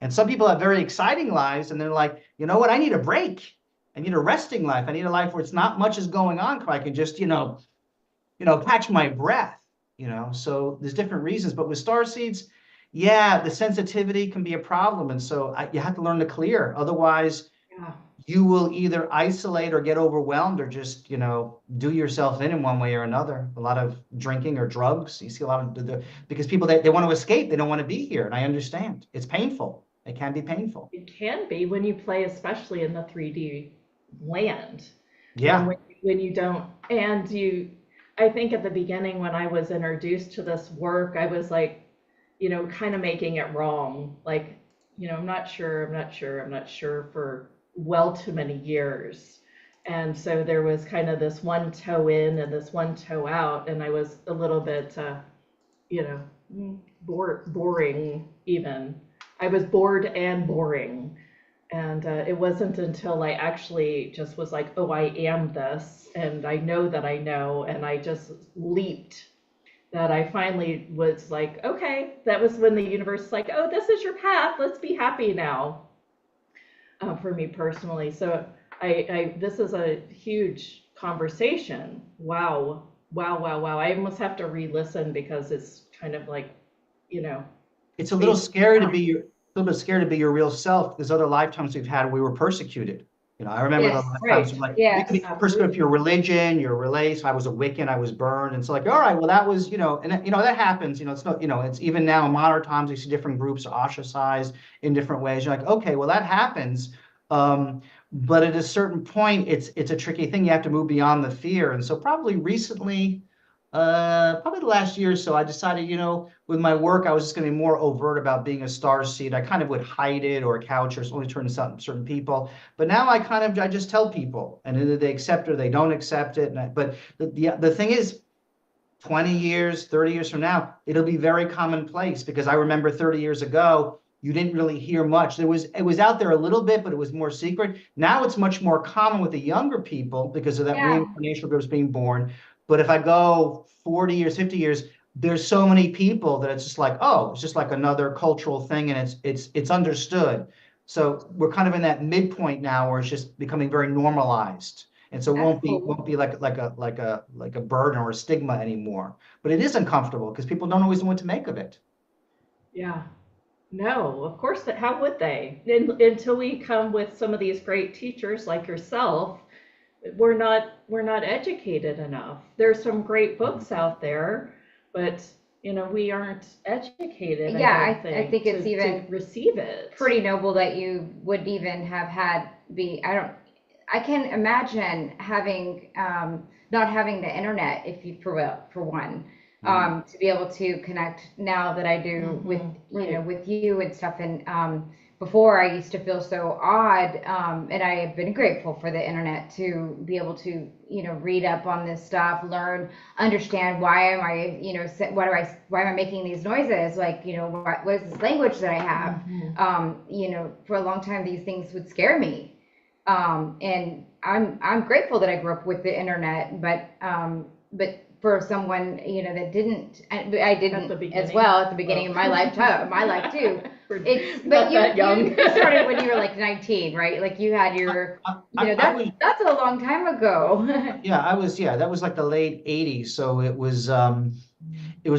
And some people have very exciting lives and they're like, you know what, I need a break. I need a resting life. I need a life where it's not much is going on. I can just, catch my breath, So there's different reasons. But with starseeds, yeah, the sensitivity can be a problem. And so you have to learn to clear. Otherwise, you will either isolate or get overwhelmed or just, do yourself in one way or another. A lot of drinking or drugs. You see a lot of because people, they want to escape. They don't want to be here. And I understand. It's painful. It can be painful. It can be when you play, especially in the 3D land. And Yeah. when you don't, and you, I think at the beginning when I was introduced to this work, I was like, kind of making it wrong. Like, I'm not sure, I'm not sure for well too many years. And so there was kind of this one toe in and this one toe out, and I was a little bit, you know, boring even. I was bored and boring. And it wasn't until I actually just was like, oh, I am this, and I know that I know, and I just leaped, that I finally was like, okay, that was when the universe is like, oh, this is your path, let's be happy now, for me personally. So this is a huge conversation. Wow, wow, wow, wow. I almost have to re-listen because it's kind of like, you know, It's a little scary to be your, a little bit scary to be your real self. There's other lifetimes we've had we were persecuted. I remember the Yes, lifetimes right. like you could yes, be persecuted for your Absolutely. religion, your race. I was a Wiccan, I was burned. And so like, all right, well, that was, and that happens, it's not, it's even now in modern times, you see different groups are ostracized in different ways. You're like, okay, well, that happens. But at a certain point, it's a tricky thing. You have to move beyond the fear. And so probably recently, probably the last year or so, I decided, with my work, I was just going to be more overt about being a star seed. I kind of would hide it or couch or only turn to certain people. But now I just tell people, and either they accept it or they don't accept it. But the thing is, 20 years, 30 years from now, it'll be very commonplace because I remember 30 years ago, you didn't really hear much. It was out there a little bit, but it was more secret. Now it's much more common with the younger people because of that yeah, reincarnation groups being born. But if I go 40 years, 50 years, there's so many people that it's just like, oh, it's just like another cultural thing, and it's understood. So we're kind of in that midpoint now where it's just becoming very normalized. And so it that's won't cool. be like a burden or a stigma anymore. But it is uncomfortable because people don't always know what to make of it. Yeah. No, of course, that how would they? Until we come with some of these great teachers like yourself, we're not educated enough. There's some great books out there, but we aren't educated, I Yeah, don't I think, think it's to even receive it. pretty noble that you would even have had be, I can imagine having, not having the internet, if you, for one, Mhm. to be able to connect now that I do with, Right. with you and stuff. And, before I used to feel so odd, and I have been grateful for the internet to be able to, read up on this stuff, learn, understand why am I, why am I making these noises? Like, what is this language that I have? Hmm. For a long time, these things would scare me. And I'm grateful that I grew up with the internet, but for someone, that didn't, I At the didn't as beginning. well at the beginning Well, of my life too. we're It's, but not you that young. you started when you were like 19, right? Like you had I, your, I was that's a long time ago. yeah, that was like the late 80s. So it was a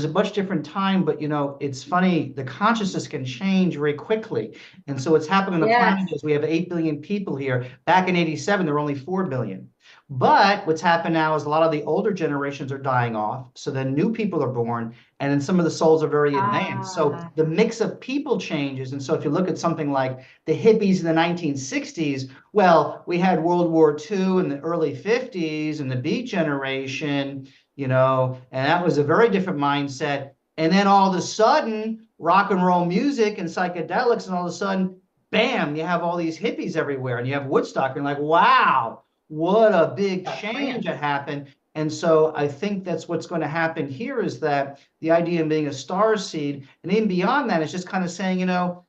much different time, but it's funny, the consciousness can change very quickly. And so what's happening on the Yes. planet is we have 8 billion people here. Back in 87, there were only 4 billion. But what's happened now is a lot of the older generations are dying off. So then new people are born, and then some of the souls are very advanced. So Ah, the mix of people changes. And so if you look at something like the hippies in the 1960s, well, we had World War II in the early 50s and the Beat Generation, and that was a very different mindset. And then all of a sudden, rock and roll music and psychedelics, and all of a sudden, bam, you have all these hippies everywhere, and you have Woodstock, and like, wow, what a big That change that trance. happened. And so I think that's what's going to happen here is that the idea of being a star seed, and even beyond that, it's just kind of saying,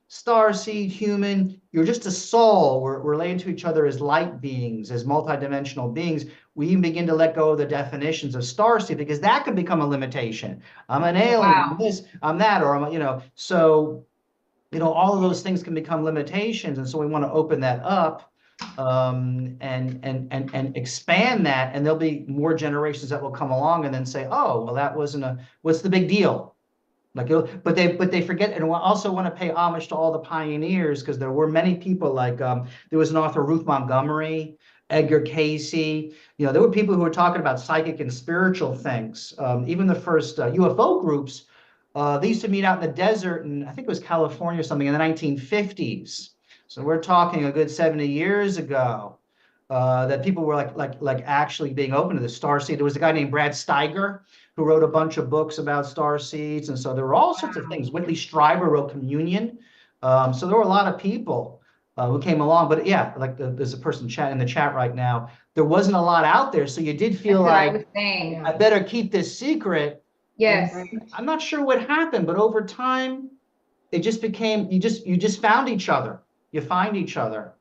star seed, human, you're just a soul. We're related to each other as light beings, as multidimensional beings. We even begin to let go of the definitions of starseed because that could become a limitation. I'm an alien, I'm wow. this, I'm that, or so all of those things can become limitations, and so we want to open that up, and expand that, and there'll be more generations that will come along and then say, oh, well, that wasn't a, what's the big deal? Like, but they forget and also want to pay homage to all the pioneers because there were many people like there was an author Ruth Montgomery, Edgar Casey. There were people who were talking about psychic and spiritual things. Even the first UFO groups, they used to meet out in the desert, and I think it was California or something in the 1950s. So we're talking a good 70 years ago. That people were like actually being open to the Starseed. There was a guy named Brad Steiger who wrote a bunch of books about star seeds, and so there were all sorts of things. Whitley Strieber wrote Communion, so there were a lot of people who came along. But yeah, like there's a person in the chat right now. There wasn't a lot out there, so you did feel That's what I like was saying. I better keep this secret. And Yes. I'm not sure what happened, but over time, it just became you just found each other. You find each other.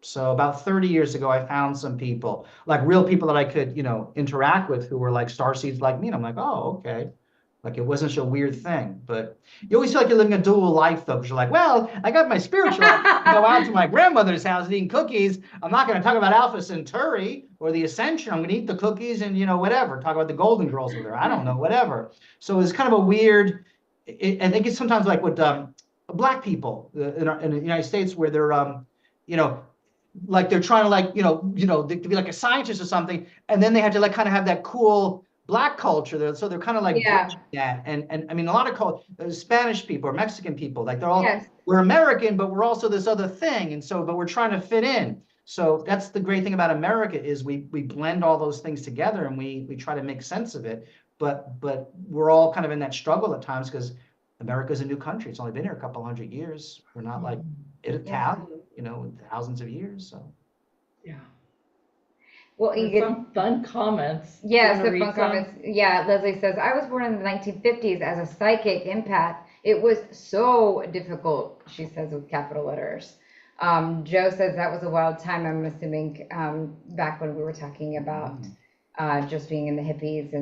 So about 30 years ago, I found some people, like real people that I could, interact with who were like starseeds like me. And I'm like, oh, okay. Like it wasn't such a weird thing. But you always feel like you're living a dual life though, because you're like, well, I got my spiritual life. I go out to my grandmother's house and eating cookies. I'm not going to talk about Alpha Centauri or the Ascension. I'm going to eat the cookies and, whatever. Talk about the Golden Girls with her. I don't know, whatever. So it's kind of a weird, I think it's sometimes like what black people in the United States where they're, you know, like they're trying to like to be like a scientist or something, and then they have to like kind of have that cool black culture there, so they're kind of like Yeah. bridging that. And I mean a lot of Spanish people or Mexican people, like they're all Yes. we're American, but we're also this other thing, and so but we're trying to fit in. So that's the great thing about America is we blend all those things together and we try to make sense of it. But we're all kind of in that struggle at times because America's a new country. It's only been here a couple hundred years. We're not like Italian, thousands of years. So Yeah. Well, There's Egan, some fun comments. yes, You wanna the fun read some? comments. Yeah, Leslie says, I was born in the 1950s as a psychic empath. It was so difficult, she says with capital letters. Joe says that was a wild time, I'm assuming, back when we were talking about just being in the hippies.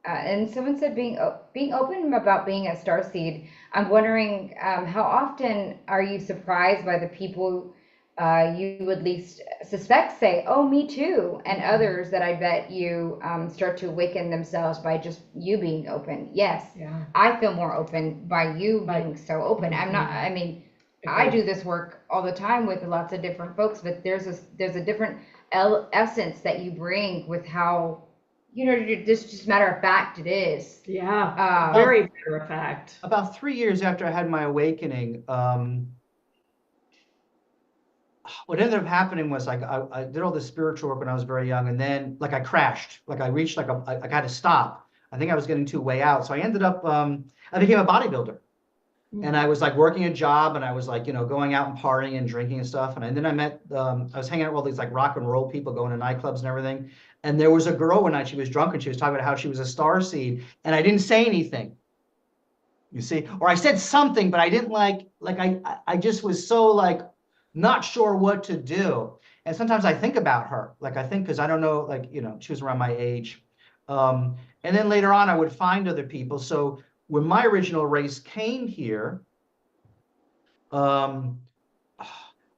And someone said being open about being a starseed. I'm wondering how often are you surprised by the people you at least suspect say, oh, me too, and others that I bet you start to awaken themselves by just you being open. Yes, Yeah. I feel more open by you being so open. I'm not, I mean, I do this work all the time with lots of different folks, but there's a different essence that you bring with how, this just matter of fact it is. Yeah. Very matter of fact. About 3 years after I had my awakening, what ended up happening was like I did all this spiritual work when I was very young, and then like I crashed, like I reached like I had to stop. I think I was getting to a way out, so I ended up I became a bodybuilder, and I was like working a job, and I was like going out and partying and drinking and stuff, and then I met I was hanging out with all these like rock and roll people, going to nightclubs and everything, and there was a girl one night. She was drunk and she was talking about how she was a starseed, and I didn't say anything. You see, or I said something, but I didn't like I just was so like not sure what to do. And sometimes I think about her, like I think because I don't know, like she was around my age. And then later on, I would find other people. So when my original race came here,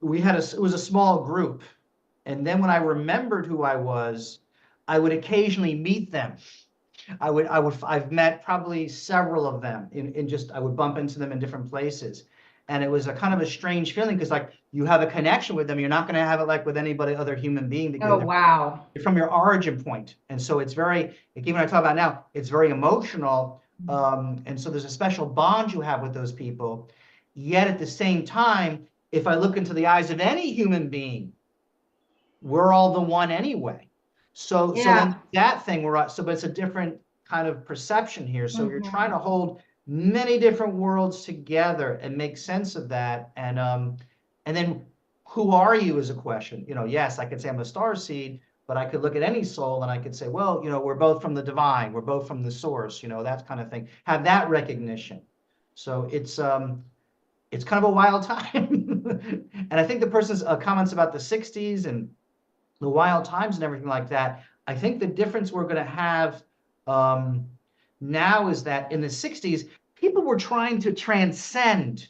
we had it was a small group. And then when I remembered who I was, I would occasionally meet them. I've met probably several of them in just, I would bump into them in different places. And it was a kind of a strange feeling because like you have a connection with them. You're not going to have it like with anybody other human being because Oh, wow. they're from your origin point. And so it's very, like even I talk about now, it's very emotional. And so there's a special bond you have with those people. Yet at the same time, if I look into the eyes of any human being, we're all the one anyway. So then that thing but it's a different kind of perception here. So you're trying to hold many different worlds together and make sense of that. And then who are you is a question. Yes, I could say I'm a star seed, but I could look at any soul and I could say, well, we're both from the divine, we're both from the source, that kind of thing. Have that recognition. So it's kind of a wild time. And I think the person's comments about the 60s and the wild times and everything like that, I think the difference we're going to have now is that in the 60s, people were trying to transcend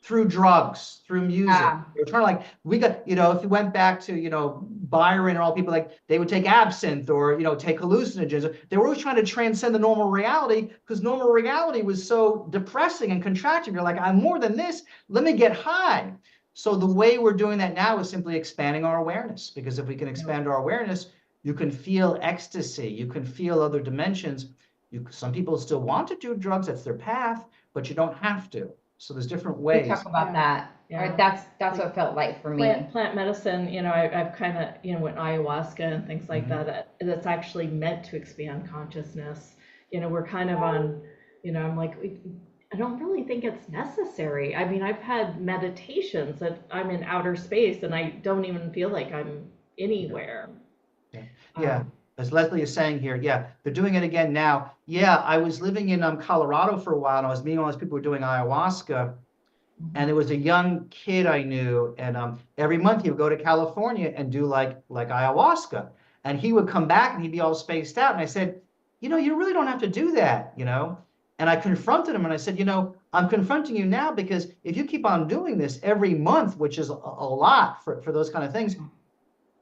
through drugs, through music. Ah, They were trying to like, we got, if you went back to, Byron and all people, like they would take absinthe or, take hallucinogens. They were always trying to transcend the normal reality because normal reality was so depressing and contracting. You're like, I'm more than this. Let me get high. So the way we're doing that now is simply expanding our awareness, because if we can expand our awareness, you can feel ecstasy. You can feel other dimensions. Some people still want to do drugs. That's their path, but you don't have to. So there's different we ways. talk about that. Or Yeah. that's what it felt like for me. Plant medicine, I've kind of, with ayahuasca and things like that, that's actually meant to expand consciousness. We're kind of on, I'm like, I don't really think it's necessary. I mean, I've had meditations that I'm in outer space and I don't even feel like I'm anywhere. Yeah. Yeah. As Leslie is saying here, yeah, they're doing it again now. Yeah, I was living in Colorado for a while, and I was meeting all those people who were doing ayahuasca, and there was a young kid I knew, and every month he would go to California and do like ayahuasca, and he would come back and he'd be all spaced out, and I said, you really don't have to do that, and I confronted him and I said, I'm confronting you now because if you keep on doing this every month, which is a lot for those kind of things,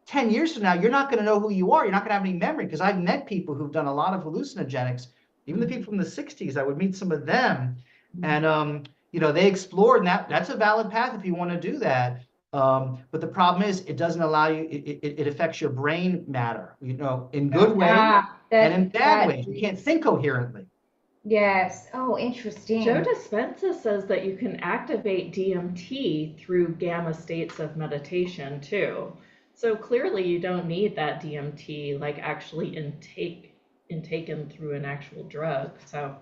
10 years from now, you're not going to know who you are. You're not going to have any memory, because I've met people who've done a lot of hallucinogenics, even the people from the 60s. I would meet some of them, and they explored, and that's a valid path if you want to do that. But the problem is it doesn't allow you, it affects your brain matter, in good ways and in bad ways. You can't think coherently. Yes. Oh, interesting. Joe Dispenza says that you can activate DMT through gamma states of meditation too. So clearly you don't need that DMT like actually intaken through an actual drug. So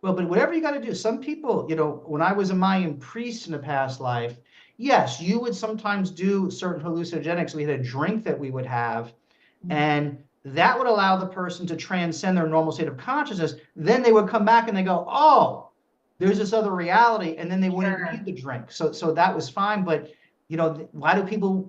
Well, but whatever you got to do, some people, when I was a Mayan priest in a past life, yes, you would sometimes do certain hallucinogenics. We had a drink that we would have, and that would allow the person to transcend their normal state of consciousness. Then they would come back and they go, oh, there's this other reality, and then they wouldn't need the drink. So that was fine. But why do people,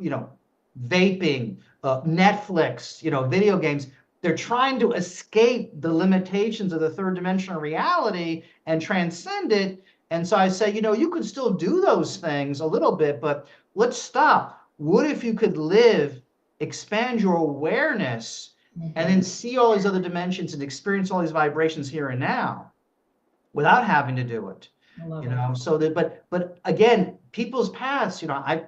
vaping, Netflix, video games? They're trying to escape the limitations of the third dimensional reality and transcend it. And so I say, you could still do those things a little bit, but let's stop. What if you could live, expand your awareness, and then see all these other dimensions and experience all these vibrations here and now without having to do it? I love it. So that, but again, people's paths, I've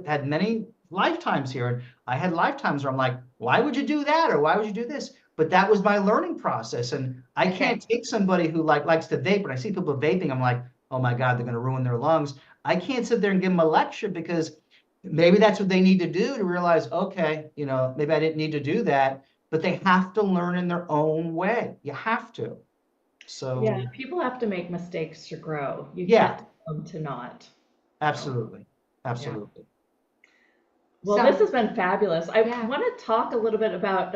had many lifetimes here, and I had lifetimes where I'm like, why would you do that, or why would you do this? But that was my learning process, and I can't take somebody who likes to vape. When I see people vaping, I'm like, oh my God, they're going to ruin their lungs. I can't sit there and give them a lecture, because maybe that's what they need to do to realize, okay, maybe I didn't need to do that. But they have to learn in their own way. You have to. So yeah, people have to make mistakes to grow. You yeah, can't tell them to not. absolutely, absolutely. Well, So- this has been fabulous. I Yeah. want to talk a little bit about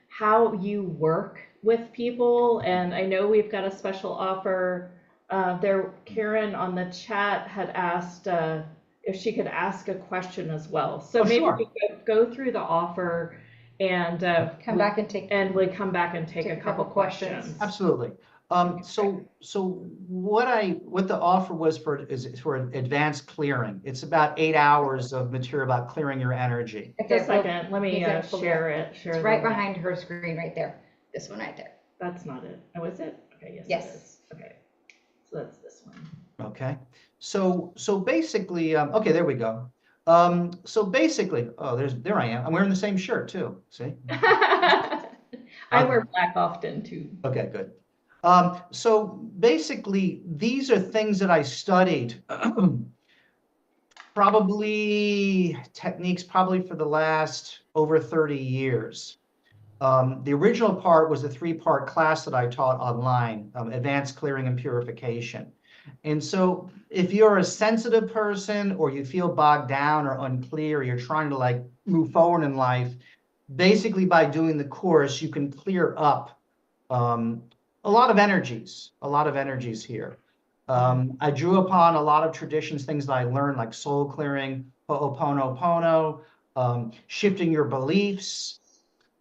how you work with people, and I know we've got a special offer. There, Karen on the chat had asked if she could ask a question as well. So maybe Sure. we could go through the offer and Come back and take. and we come back and take a couple questions. questions. Absolutely. So what the offer was is for advanced clearing. It's about 8 hours of material about clearing your energy. Just a second, let me Is it- share it. Share It's the right link. behind her screen, right there. This one right there. That's not it. Oh, is it? Okay, yes, Yes. it is. Okay, so that's this one. Okay. So basically, okay, there we go. So basically, oh, there I am. I'm wearing the same shirt too. See? I wear black often too. Okay, good. So basically, these are things that I studied, probably techniques probably for the last over 30 years. The original part was a 3-part class that I taught online, Advanced Clearing and Purification. And so if you're a sensitive person, or you feel bogged down or unclear, or you're trying to like move forward in life, basically by doing the course, you can clear up a lot of energies here. I drew upon a lot of traditions, things that I learned, like soul clearing, Ho'oponopono, shifting your beliefs.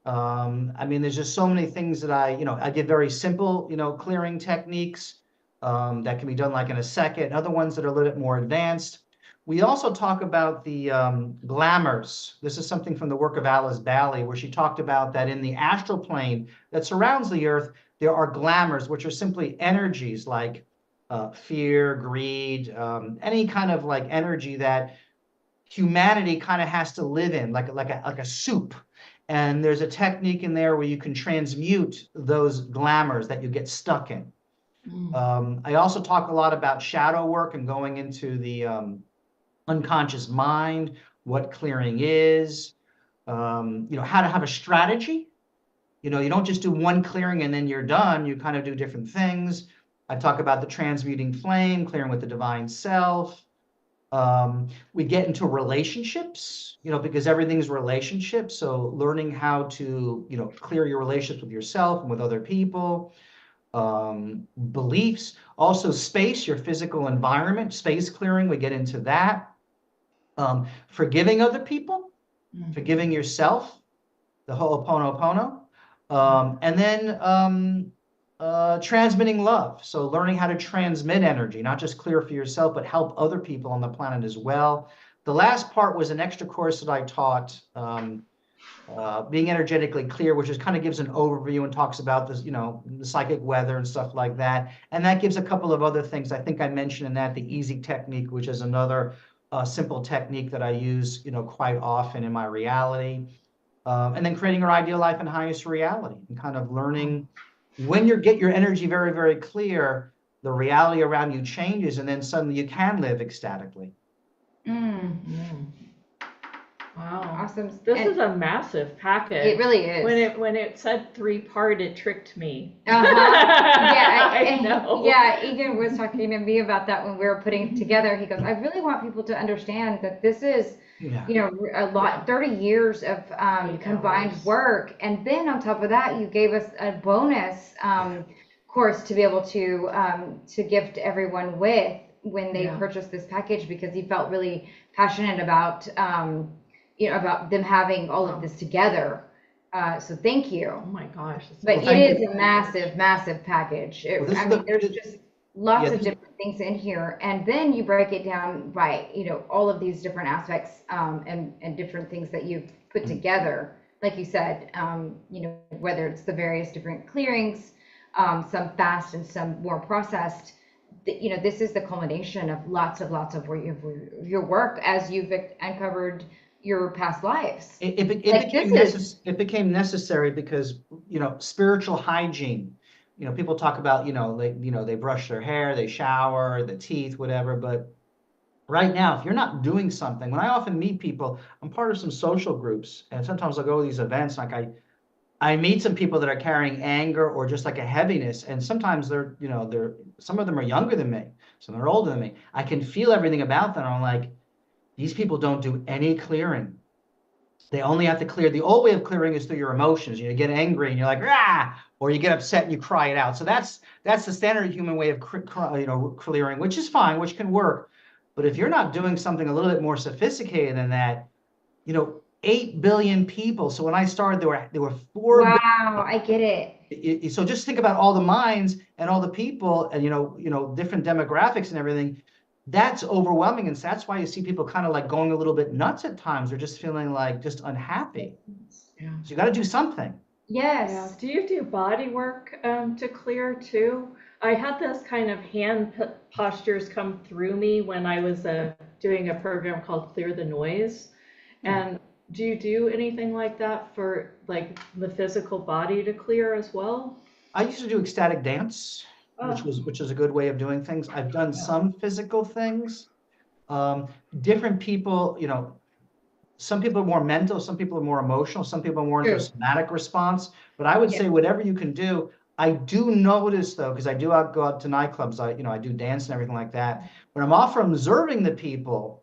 I mean, there's just so many things that I did very simple, clearing techniques. that can be done like in a second, other ones that are a little bit more advanced. We also talk about the glamours. This is something from the work of Alice Bailey, where she talked about that in the astral plane that surrounds the earth, there are glamours, which are simply energies like fear, greed, any kind of like energy that humanity kind of has to live in, like a soup. And there's a technique in there where you can transmute those glamours that you get stuck in. I also talk a lot about shadow work and going into the unconscious mind, what clearing is, how to have a strategy. You don't just do one clearing and then you're done. You kind of do different things. I talk about the transmuting flame, clearing with the divine self. We get into relationships, because everything's relationships. So learning how to, clear your relationships with yourself and with other people. Beliefs, also space, your physical environment, space clearing, we get into that. Forgiving other people, forgiving yourself, the Ho'oponopono. And then transmitting love. So learning how to transmit energy, not just clear for yourself, but help other people on the planet as well. The last part was an extra course that I taught, being energetically clear, which kind of gives an overview and talks about this, the psychic weather and stuff like that. And that gives a couple of other things. I think I mentioned in that the easy technique, which is another simple technique that I use, quite often in my reality. And then creating your ideal life and highest reality, and kind of learning when you get your energy very, very clear, the reality around you changes, and then suddenly you can live ecstatically. Wow. Awesome. This is a massive package. It really is. When it said 3-part, it tricked me. Yeah, I know. Yeah, Egan was talking to me about that when we were putting together. He goes, I really want people to understand that this is, a lot, 30 years of combined work. And then on top of that, you gave us a bonus course to be able to gift everyone with when they purchased this package, because he felt really passionate about about them having all of this together. So thank you. Oh my gosh. But it is a massive, massive package. There's just lots of different things in here. And then you break it down by, all of these different aspects and different things that you've put together. Like you said, whether it's the various different clearings, some fast and some more processed, this is the culmination of lots of your work as you've uncovered your past lives. It became necessary because, spiritual hygiene, people talk about, they brush their hair, they shower, the teeth, whatever. But right now, if you're not doing something, when I often meet people, I'm part of some social groups, and sometimes I'll go to these events, like I meet some people that are carrying anger or just like a heaviness, and sometimes they're some of them are younger than me, some are older than me. I can feel everything about them. I'm like, these people don't do any clearing. They only have to clear. The old way of clearing is through your emotions. You get angry and you're like, rah, or you get upset and you cry it out. So that's the standard human way of clearing, which is fine, which can work. But if you're not doing something a little bit more sophisticated than that, 8 billion people. So when I started, there were 4 billion. Wow, I get it. So just think about all the minds and all the people and different demographics and everything. That's overwhelming, and so that's why you see people kind of like going a little bit nuts at times, or just feeling like just unhappy. So you got to do something. Yes. Yeah. Do you do body work to clear too? I had this kind of hand postures come through me when I was doing a program called Clear the Noise. And do you do anything like that for like the physical body to clear as well? I used to do ecstatic dance, which is a good way of doing things. I've done some physical things. Different people, some people are more mental, some people are more emotional, some people are more into a somatic response. But I would say whatever you can do. I do notice though, because I do go out to nightclubs, I do dance and everything like that. When I'm off from observing the people,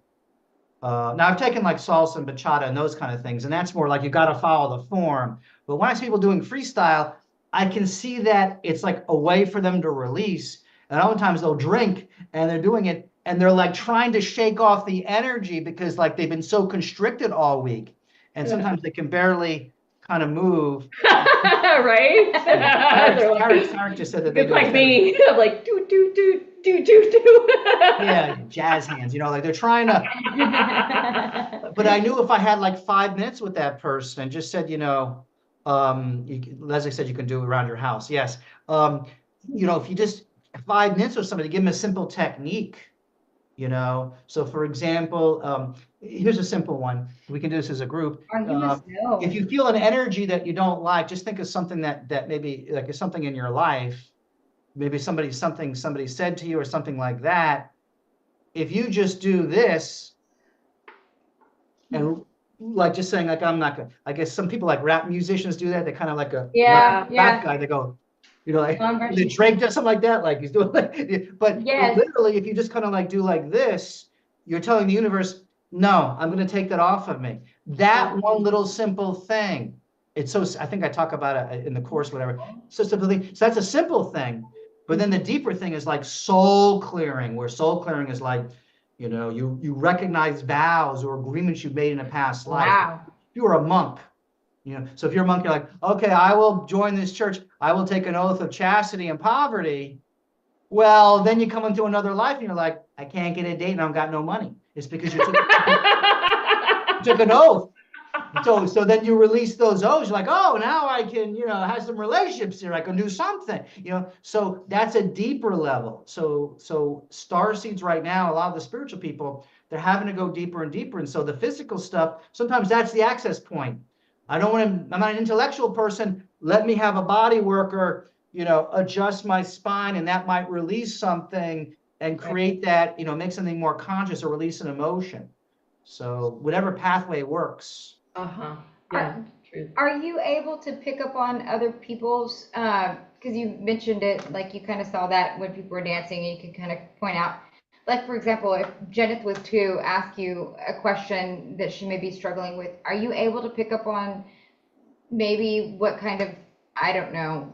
now I've taken like salsa and bachata and those kind of things, and that's more like you got to follow the form. But when I see people doing freestyle, I can see that it's like a way for them to release. And other times they'll drink and they're doing it and they're like trying to shake off the energy because like they've been so constricted all week. And sometimes they can barely kind of move. Right? They're like, Sarek just said that they it's do like me. I'm like, yeah, jazz hands, like they're trying to, but I knew if I had like 5 minutes with that person and just said, Leslie said you can do it around your house. Yes. If you just 5 minutes with somebody, give them a simple technique, So for example, here's a simple one. We can do this as a group. Oh, you must know. If you feel an energy that you don't like, just think of something that maybe like is something in your life, maybe something somebody said to you or something like that. If you just do this and like just saying like I'm not gonna, I guess some people like rap musicians do that. They kind of like a Yeah, rap guy. They go, like the Conversation. Drake does something like that, like he's doing but Yes. literally if you just kind of like do like this, you're telling the universe, no, I'm going to take that off of me. That one little simple thing. It's so, I think I talk about it in the course, whatever. So simple thing. So that's a simple thing. But then the deeper thing is like soul clearing, where soul clearing is like, you recognize vows or agreements you've made in a past life. Wow. If you were a monk, so if you're a monk, you're like, okay, I will join this church. I will take an oath of chastity and poverty. Well, then you come into another life and you're like, I can't get a date and I've got no money. It's because you took an oath. So then you release those oaths. You're like, oh, now I can, have some relationships here. I can do something, So that's a deeper level. So starseeds right now, a lot of the spiritual people, they're having to go deeper and deeper. And so the physical stuff, sometimes that's the access point. I'm not an intellectual person. Let me have a body worker, adjust my spine, and that might release something and create that, make something more conscious or release an emotion. So whatever pathway works. Yeah, true. Are you able to pick up on other people's, because you mentioned it, like you kind of saw that when people were dancing and you could kind of point out, like for example, if Jenith was to ask you a question that she may be struggling with, are you able to pick up on maybe what kind of, I don't know,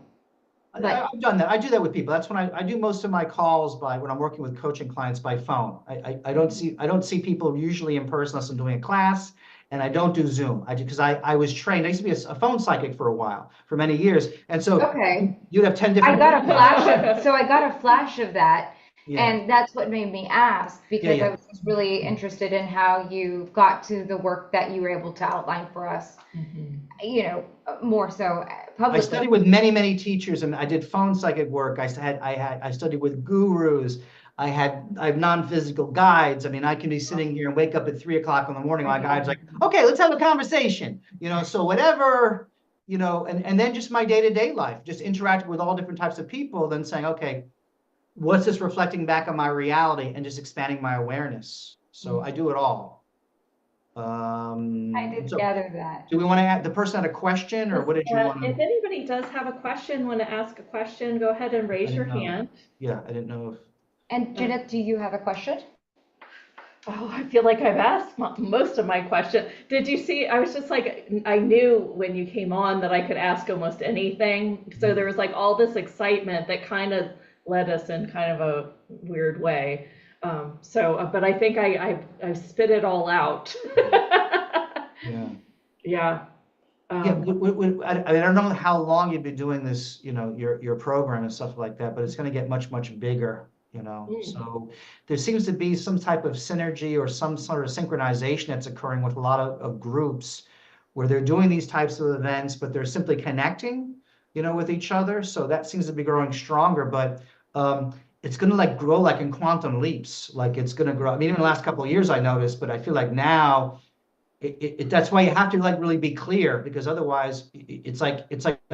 like, I've done that. I do that with people. That's when I do most of my calls when I'm working with coaching clients by phone. I don't see people usually in person unless I'm doing a class, and I don't do Zoom. Because I was trained. I used to be a phone psychic for a while, for many years, and so okay, you'd have 10 I different. got a flash of, so I got a flash of that. Yeah. And that's what made me ask, because Yeah. I was just really interested in how you got to the work that you were able to outline for us, more so publicly. I studied with many, many teachers, and I did phone psychic work. I studied with gurus. I have non-physical guides. I mean, I can be sitting here and wake up at 3 o'clock in the morning. My guide's like, okay, let's have a conversation. So whatever, and then just my day-to-day life, just interacting with all different types of people, then saying, okay, what's this reflecting back on my reality, and just expanding my awareness. So I do it all. I did gather that. Do we want to add, the person had a question, or what did you want? If anybody does have a question, want to ask a question, go ahead and raise your hand. Yeah, I didn't know if. And Jenith, do you have a question? Oh, I feel like I've asked most of my question. Did you see? I was just like, I knew when you came on that I could ask almost anything. So there was like all this excitement that kind of led us in kind of a weird way. But I think I've spit it all out. Yeah. Yeah. I don't know how long you've been doing this, your program and stuff like that, but it's going to get much, much bigger, So there seems to be some type of synergy or some sort of synchronization that's occurring with a lot of groups where they're doing these types of events, but they're simply connecting, with each other. So that seems to be growing stronger, but it's going to like grow like in quantum leaps. Like it's going to grow. I mean, even the last couple of years I noticed, but I feel like now that's why you have to like really be clear, because otherwise it's like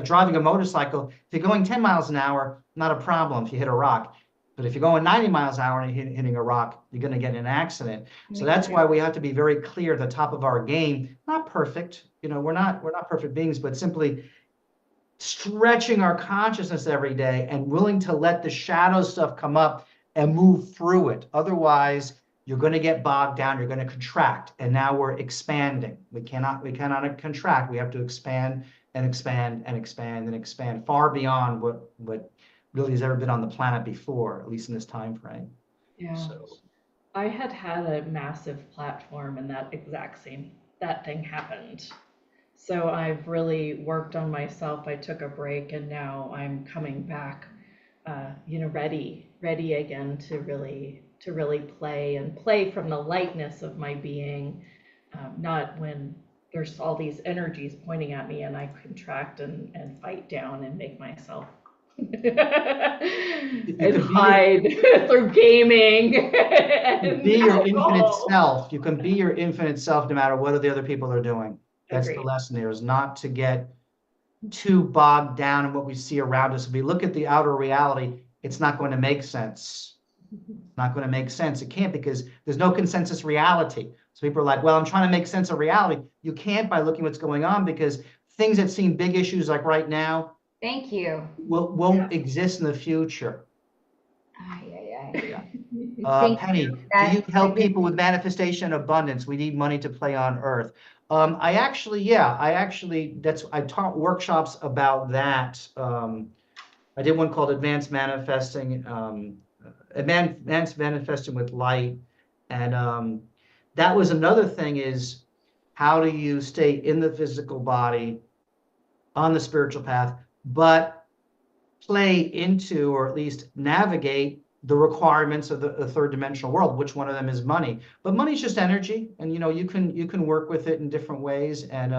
driving a motorcycle. If you're going 10 miles an hour, not a problem if you hit a rock. But if you're going 90 miles an hour and you're hitting a rock, you're going to get in an accident. So that's why we have to be very clear at the top of our game. Not perfect, we're not perfect beings, but simply stretching our consciousness every day and willing to let the shadow stuff come up and move through it. Otherwise, you're going to get bogged down. You're going to contract. And now we're expanding. We cannot contract. We have to expand and expand and expand and expand far beyond what really has ever been on the planet before, at least in this time frame. Yeah. So I had a massive platform and that thing happened. So I've really worked on myself. I took a break and now I'm coming back, ready again to really play and play from the lightness of my being, not when there's all these energies pointing at me and I contract and fight down and make myself You and can be your, hide through gaming you can and be your infinite alcohol. self. You can be your infinite self no matter what the other people are doing. That's the Agreed. lesson there, is not to get too bogged down in what we see around us. If we look at the outer reality, it's not going to make sense. Not going to make sense. It can't, because there's no consensus reality. So people are like, well, I'm trying to make sense of reality. You can't by looking what's going on, because things that seem big issues like right now Thank you. won't exist in the future. Ay, ay, ay. Yeah. Thank you. Penny, do you That's a help good people with thing. manifestation and abundance? We need money to play on earth. I taught workshops about that. I did one called Advanced Manifesting with Light. And that was another thing, is how do you stay in the physical body on the spiritual path, but play into, or at least navigate, the requirements of the third dimensional world, which one of them is money. But money's just energy, and you can work with it in different ways. And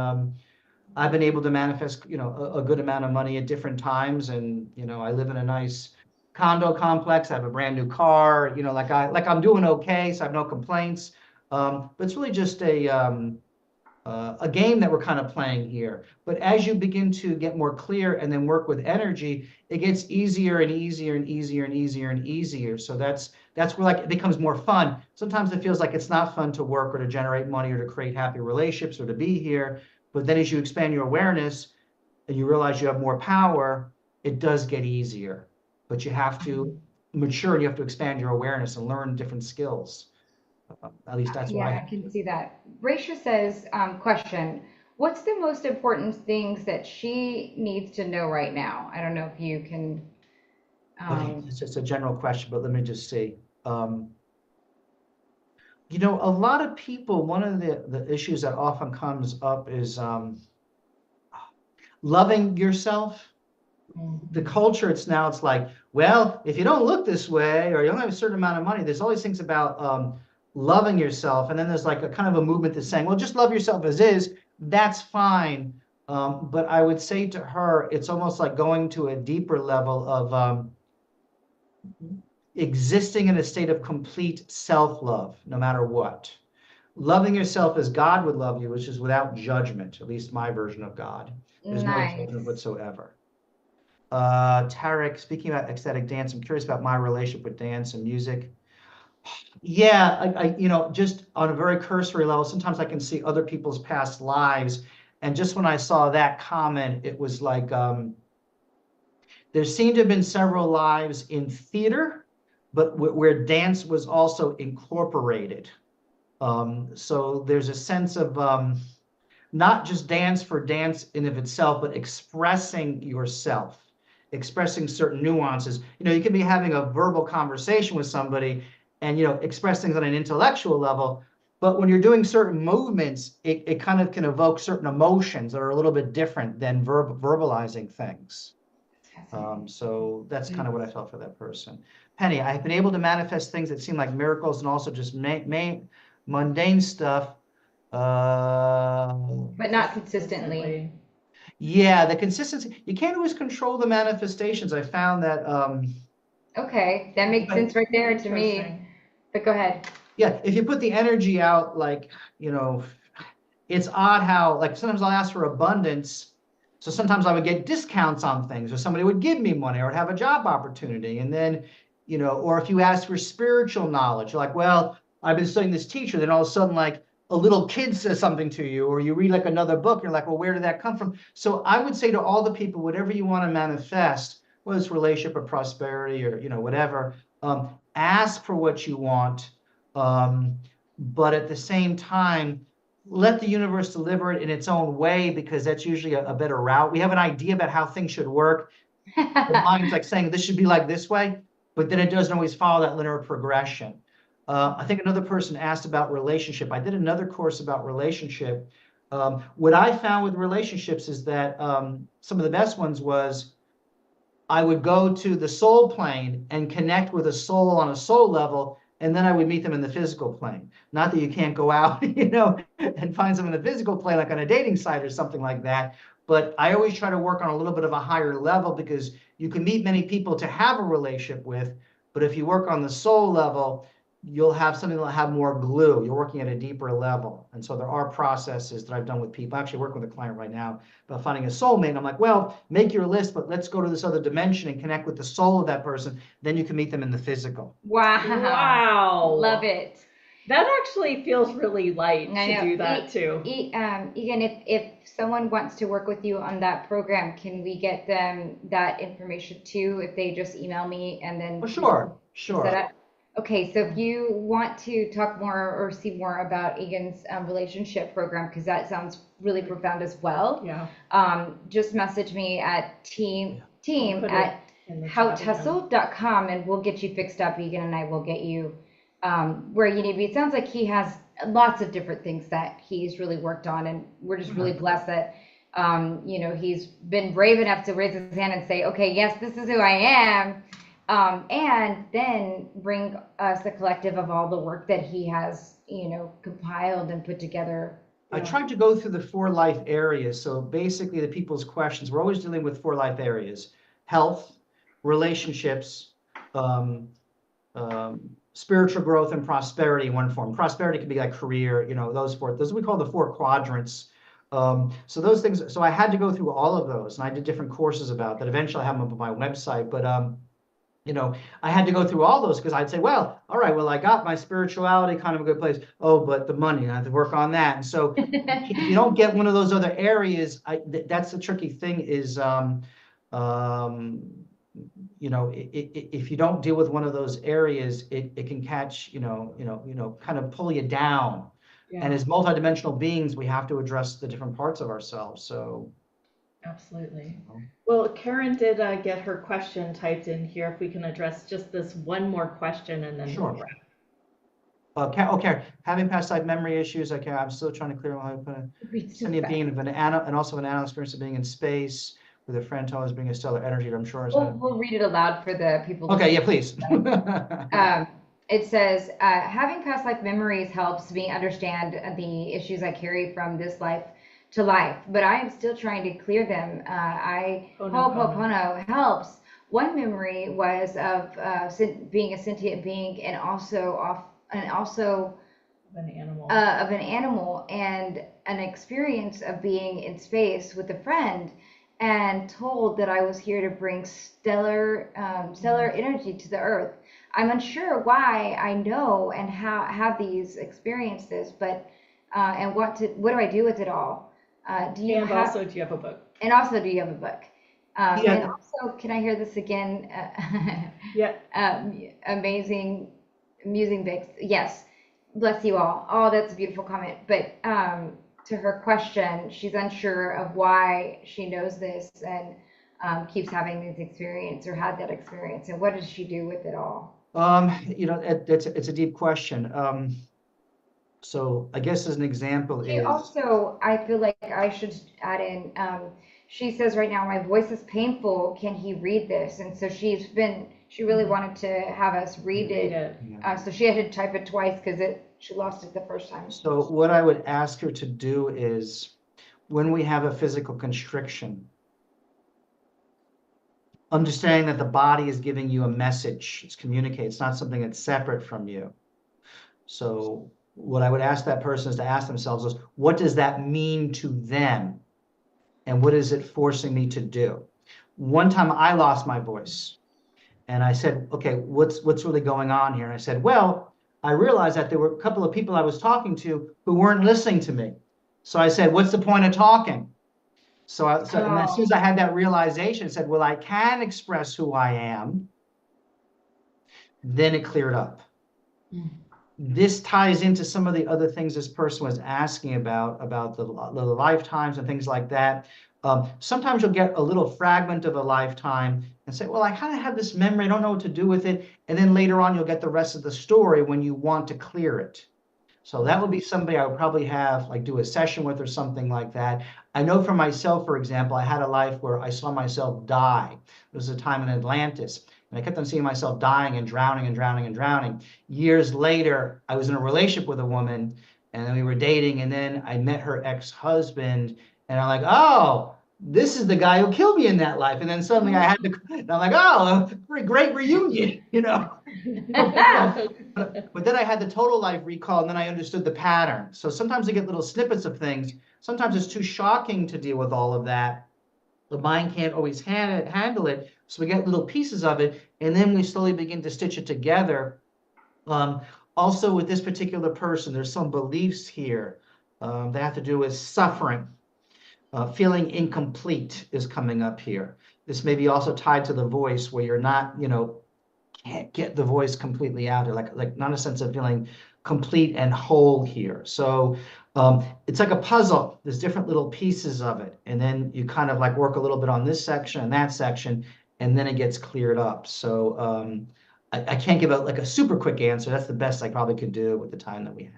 I've been able to manifest, a good amount of money at different times. And, I live in a nice condo complex. I have a brand new car, I'm doing okay, so I have no complaints. But it's really just a game that we're kind of playing here. But as you begin to get more clear and then work with energy, it gets easier and easier and easier and easier and easier. So that's where, like, it becomes more fun. Sometimes it feels like it's not fun to work or to generate money or to create happy relationships or to be here. But then as you expand your awareness and you realize you have more power, it does get easier. But you have to mature, and you have to expand your awareness and learn different skills. At least that's what I Yeah, have I to can do. see that. Raisha says, question, what's the most important things that she needs to know right now? I don't know if you can, Okay, um, it's just a general question, but let me just see. Um, a lot of people, one of the issues that often comes up is loving yourself. The Mhm. culture, it's like, well, if you don't look this way, or you don't have a certain amount of money, there's all these things about loving yourself. And then there's like a kind of a movement that's saying, well, just love yourself as is. That's fine. But I would say to her, it's almost like going to a deeper level of existing in a state of complete self-love, no matter what. Loving yourself as God would love you, which is without judgment, at least my version of God. There's no judgment nice. whatsoever. Tarek, speaking about ecstatic dance, I'm curious about my relationship with dance and music. Yeah, just on a very cursory level, sometimes I can see other people's past lives. And just when I saw that comment, it was like, there seemed to have been several lives in theater, but where dance was also incorporated. So there's a sense of not just dance for dance in of itself, but expressing yourself, expressing certain nuances. You can be having a verbal conversation with somebody and, express things on an intellectual level. But when you're doing certain movements, it kind of can evoke certain emotions that are a little bit different than verbalizing things. Fascinating. So that's kind of what I felt for that person. Penny, I've been able to manifest things that seem like miracles and also just mundane stuff. Uh, But not consistently. Consistently. yeah, the consistency. You can't always control the manifestations. I found that, Okay, that makes but sense right there to me. Interesting. But go ahead. yeah, if you put the energy out, like, it's odd how, like, sometimes I'll ask for abundance. So sometimes I would get discounts on things, or somebody would give me money, or I'd have a job opportunity. And then, or if you ask for spiritual knowledge, you're like, well, I've been studying this teacher, then all of a sudden, like, a little kid says something to you, or you read like another book, you're like, well, where did that come from? So I would say to all the people, whatever you want to manifest, whether it's relationship or prosperity or, whatever, ask for what you want. Um, but at the same time, let the universe deliver it in its own way, because that's usually a better route. We have an idea about how things should work. The mind's like saying this should be like this way, but then it doesn't always follow that linear progression. I think another person asked about relationship. I did another course about relationship. What I found with relationships is that some of the best ones was I would go to the soul plane and connect with a soul on a soul level, and then I would meet them in the physical plane. Not that you can't go out, and find them in the physical plane, like on a dating site or something like that. But I always try to work on a little bit of a higher level because you can meet many people to have a relationship with, but if you work on the soul level, you'll have something that'll have more glue. You're working at a deeper level. And so there are processes that I've done with people. I actually work with a client right now about finding a soulmate. I'm like, well, make your list, but let's go to this other dimension and connect with the soul of that person. Then you can meet them in the physical. Wow. Wow. Love it. That actually feels really light I to know. do that too. Egan, if someone wants to work with you on that program, can we get them that information too if they just email me and then Oh, sure, set sure. up? Okay, so if you want to talk more or see more about Egan's relationship program, because that sounds really profound as well, Yeah. just message me at team I'll put at it in the chat again. hautehustle.com and we'll get you fixed up. Egan and I will get you where you need to be. It sounds like he has lots of different things that he's really worked on, and we're just really blessed that he's been brave enough to raise his hand and say, okay, yes, this is who I am. And then bring us a collective of all the work that he has, compiled and put together. I tried to go through the 4 life areas. So basically the people's questions, we're always dealing with 4 life areas: health, relationships, spiritual growth, and prosperity in one form. Prosperity could be like career, those we call the 4 quadrants. So those things, so I had to go through all of those, and I did different courses about that. Eventually I have them up on my website, but I had to go through all those because I'd say, well, all right, well, I got my spirituality kind of a good place. Oh, but the money, I have to work on that. And so if you don't get one of those other areas, that's the tricky thing is, if you don't deal with one of those areas, it can catch, kind of pull you down. Yeah. And as multidimensional beings, we have to address the different parts of ourselves. So. Absolutely. Well, Karen did get her question typed in here. If we can address just this one more question and then Sure. we'll wrap. Okay. Having past life memory issues. Okay, I'm still trying to clear my sending a being of an and also an animal experience of being in space with a friend told us being a stellar energy. I'm sure. We'll read it aloud for the people. Okay, yeah, please. It says, having past life memories helps me understand the issues I carry from this life to life, but I am still trying to clear them. Ho'oponopono helps. One memory was of being a sentient being and also of an animal. Of an animal, and an experience of being in space with a friend, and told that I was here to bring stellar energy to the earth. I'm unsure why I know and have these experiences, but and what do I do with it all? Do you have a book? And also, do you have a book? Yeah. And also, can I hear this again? Yeah. Amazing, amusing bits. Yes. Bless you all. Oh, that's a beautiful comment. But to her question, she's unsure of why she knows this and keeps having this experience or had that experience. And what does she do with it all? It's a deep question. So I guess as an example is also, I feel like I should add in, she says right now, my voice is painful. Can he read this? And so she really wanted to have us read it. So she had to type it twice because she lost it the first time. So what I would ask her to do is when we have a physical constriction, understanding that the body is giving you a message, it's communicating, it's not something that's separate from you. So what I would ask that person is to ask themselves is, what does that mean to them? And what is it forcing me to do? One time I lost my voice and I said, okay, what's really going on here? And I said, well, I realized that there were a couple of people I was talking to who weren't listening to me. So I said, what's the point of talking? And as soon as I had that realization, I said, well, I can express who I am. Then it cleared up. This ties into some of the other things this person was asking about the lifetimes and things like that. Sometimes you'll get a little fragment of a lifetime and say, well, I kind of have this memory, I don't know what to do with it. And then later on, you'll get the rest of the story when you want to clear it. So that would be somebody I would probably have like do a session with or something like that. I know for myself, for example, I had a life where I saw myself die. There was a time in Atlantis, and I kept on seeing myself dying and drowning and drowning and drowning. Years later, I was in a relationship with a woman, and then we were dating, and then I met her ex-husband, and I'm like, oh, this is the guy who killed me in that life. And then suddenly I had to, and I'm like, oh, great reunion, you know. But then I had the total life recall, and then I understood the pattern. So sometimes I get little snippets of things. Sometimes it's too shocking to deal with all of that. The mind can't always handle it. So we get little pieces of it, and then we slowly begin to stitch it together. Um, Also, with this particular person, there's some beliefs here that have to do with suffering. Feeling incomplete is coming up here. This may be also tied to the voice, where you're not, can't get the voice completely out there, like not a sense of feeling complete and whole here. So it's like a puzzle. There's different little pieces of it, and then you kind of like work a little bit on this section and that section, and then it gets cleared up. So I can't give like a super quick answer. That's the best I probably could do with the time that we have.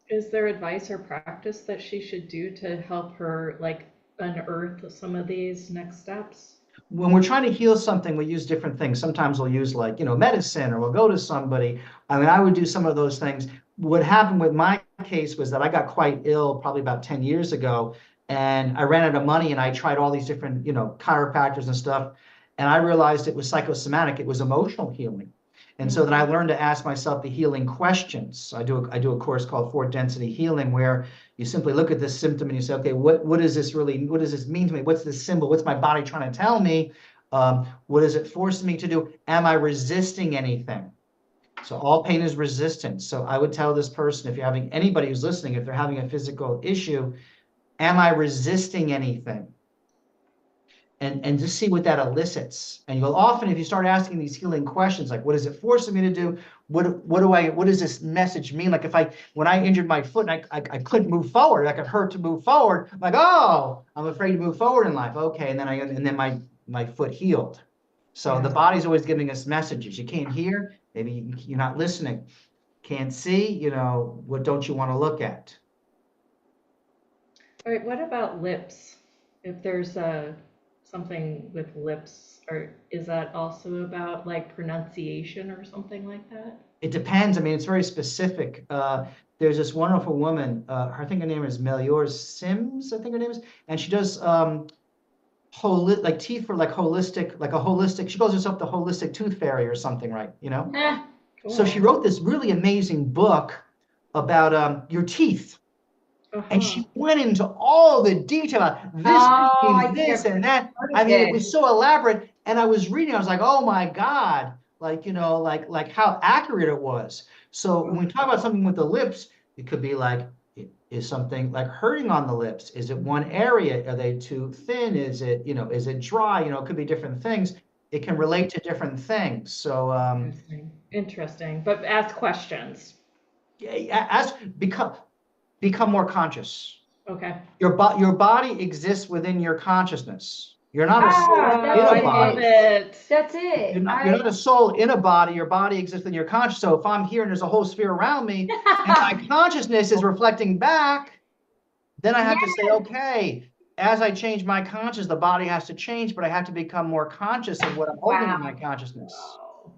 Is there advice or practice that she should do to help her like unearth some of these next steps? When we're trying to heal something, we use different things. Sometimes we'll use like, medicine, or we'll go to somebody. I mean, I would do some of those things. What happened with my case was that I got quite ill probably about 10 years ago, and I ran out of money, and I tried all these different, chiropractors and stuff. And I realized it was psychosomatic. It was emotional healing. And so then I learned to ask myself the healing questions. I do a course called Fourth Density Healing, where you simply look at this symptom and you say, okay, what is this really, what does this mean to me? What's this symbol? What's my body trying to tell me? What is it forcing me to do? Am I resisting anything? So all pain is resistance. So I would tell this person, if you're having anybody who's listening, if they're having a physical issue, am I resisting anything? And just see what that elicits. And you'll often, if you start asking these healing questions, like, what is it forcing me to do? What does this message mean? Like when I injured my foot and I couldn't move forward, like it hurt to move forward, I'm like, oh, I'm afraid to move forward in life. Okay. And then my foot healed. So the body's always giving us messages. You can't hear, maybe you're not listening. Can't see, what don't you want to look at? All right, what about lips? If there's something with lips, or is that also about like pronunciation or something like that? It depends. I mean, it's very specific. There's this wonderful woman. I think her name is Melior Sims. I think her name is, and she does like teeth for like holistic, like a holistic. She calls herself the holistic tooth fairy or something, right? So she Cool. wrote this really amazing book about your teeth. And Uh-huh. she went into all the detail. This Oh, means I think this I've and that. heard I of mean, it this. was so elaborate. And I was reading, I was like, oh my God, like, like how accurate it was. So when we talk about something with the lips, it could be like, is something like hurting on the lips? Is it one area? Are they too thin? Is it dry? It could be different things. It can relate to different things. So Interesting. Interesting. But ask questions. as become more conscious. Okay. Your body exists within your consciousness. You're not a Oh, soul Ah, in wow, that's a I love it. body. it. That's You're it. not you're not a soul in a body. Your body exists in your conscious. So if I'm here and there's a whole sphere around me, and my consciousness is reflecting back, then I Yes. have to say, okay, as I change my conscious, the body has to change, but I have to become more conscious of what I'm holding in my Wow. consciousness. Wow.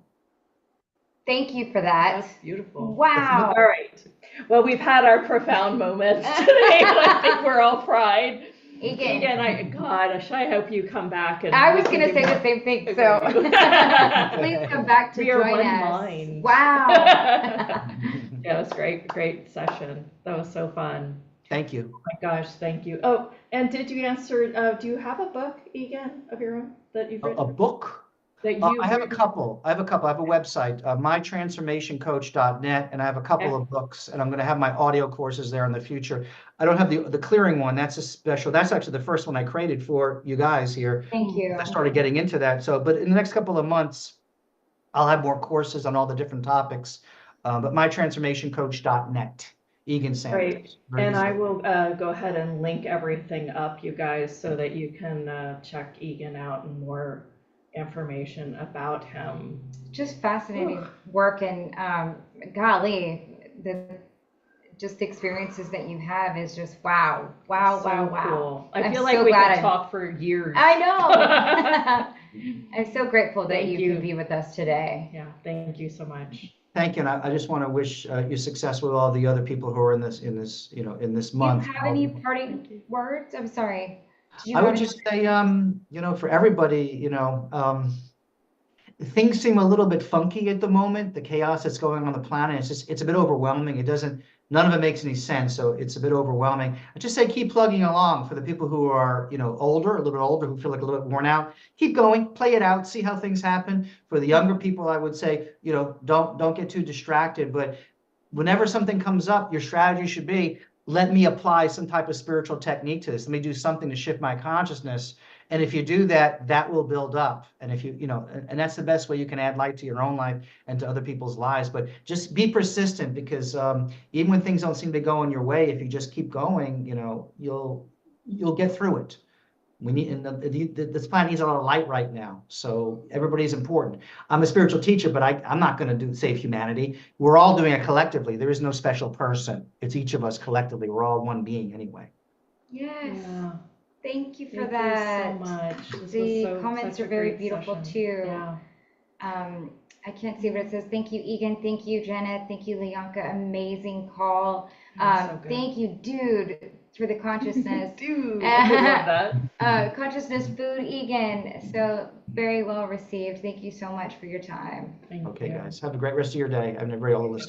Thank you for that. That's beautiful. It's Wow. All right. Well, we've had our profound moments today, and I think we're all fried. Egan, Gosh, I hope you come back and I we was can going to do say more the same thing, so interview. please come back to We are join one us. mind. Wow. Yeah, it was great session. That was so fun. Thank you. Oh my gosh, thank you. Oh, and did you answer, do you have a book, Egan, of your own that you've A written? book? That I you've have a written? couple. I have a website, mytransformationcoach.net, and I have a couple Okay. of books, and I'm going to have my audio courses there in the future. I don't have the clearing one. That's a special. That's actually the first one I created for you guys here. Thank you. I started getting into that. So, but in the next couple of months, I'll have more courses on all the different topics. But mytransformationcoach.net, Egan Great. Sanders. Very And easy. I will go ahead and link everything up, you guys, so that you can check Egan out and more information about him. Just fascinating Ooh. work, and golly, the just the experiences that you have is just wow, wow, So wow, wow. cool. I I'm feel like so we glad could talk for years. I know. I'm so grateful that Thank you you. could be with us today. Yeah, thank you so much. Thank you, and I just want to wish you success with all the other people who are in this, in this Do you month. have any parting words? I'm sorry. Did you I have would any? just say, for everybody, things seem a little bit funky at the moment. The chaos that's going on the planet, it's a bit overwhelming. None of it makes any sense. So it's a bit overwhelming. I just say keep plugging along for the people who are, older, a little bit older, who feel like a little bit worn out. Keep going, play it out, see how things happen. For the younger people, I would say, don't get too distracted. But whenever something comes up, your strategy should be, let me apply some type of spiritual technique to this. Let me do something to shift my consciousness. And if you do that, that will build up. And if and that's the best way you can add light to your own life and to other people's lives. But just be persistent, because even when things don't seem to be going your way, if you just keep going, you'll get through it. We need, and this planet needs a lot of light right now. So everybody's important. I'm a spiritual teacher, but I'm not going to save humanity. We're all doing it collectively. There is no special person. It's each of us collectively. We're all one being anyway. Yes. Yeah. Thank you for Thank that. you so much. This The was comments such are a very great beautiful session. too. Yeah. I can't see what it says. Thank you, Egan. Thank you, Jenna. Thank you, Leonka. Amazing call. So good. Thank you, dude, for the consciousness. Dude, I love that. Consciousness food, Egan. So very well received. Thank you so much for your time. Thank Okay, you. guys, have a great rest of your day. I'm very all the listeners.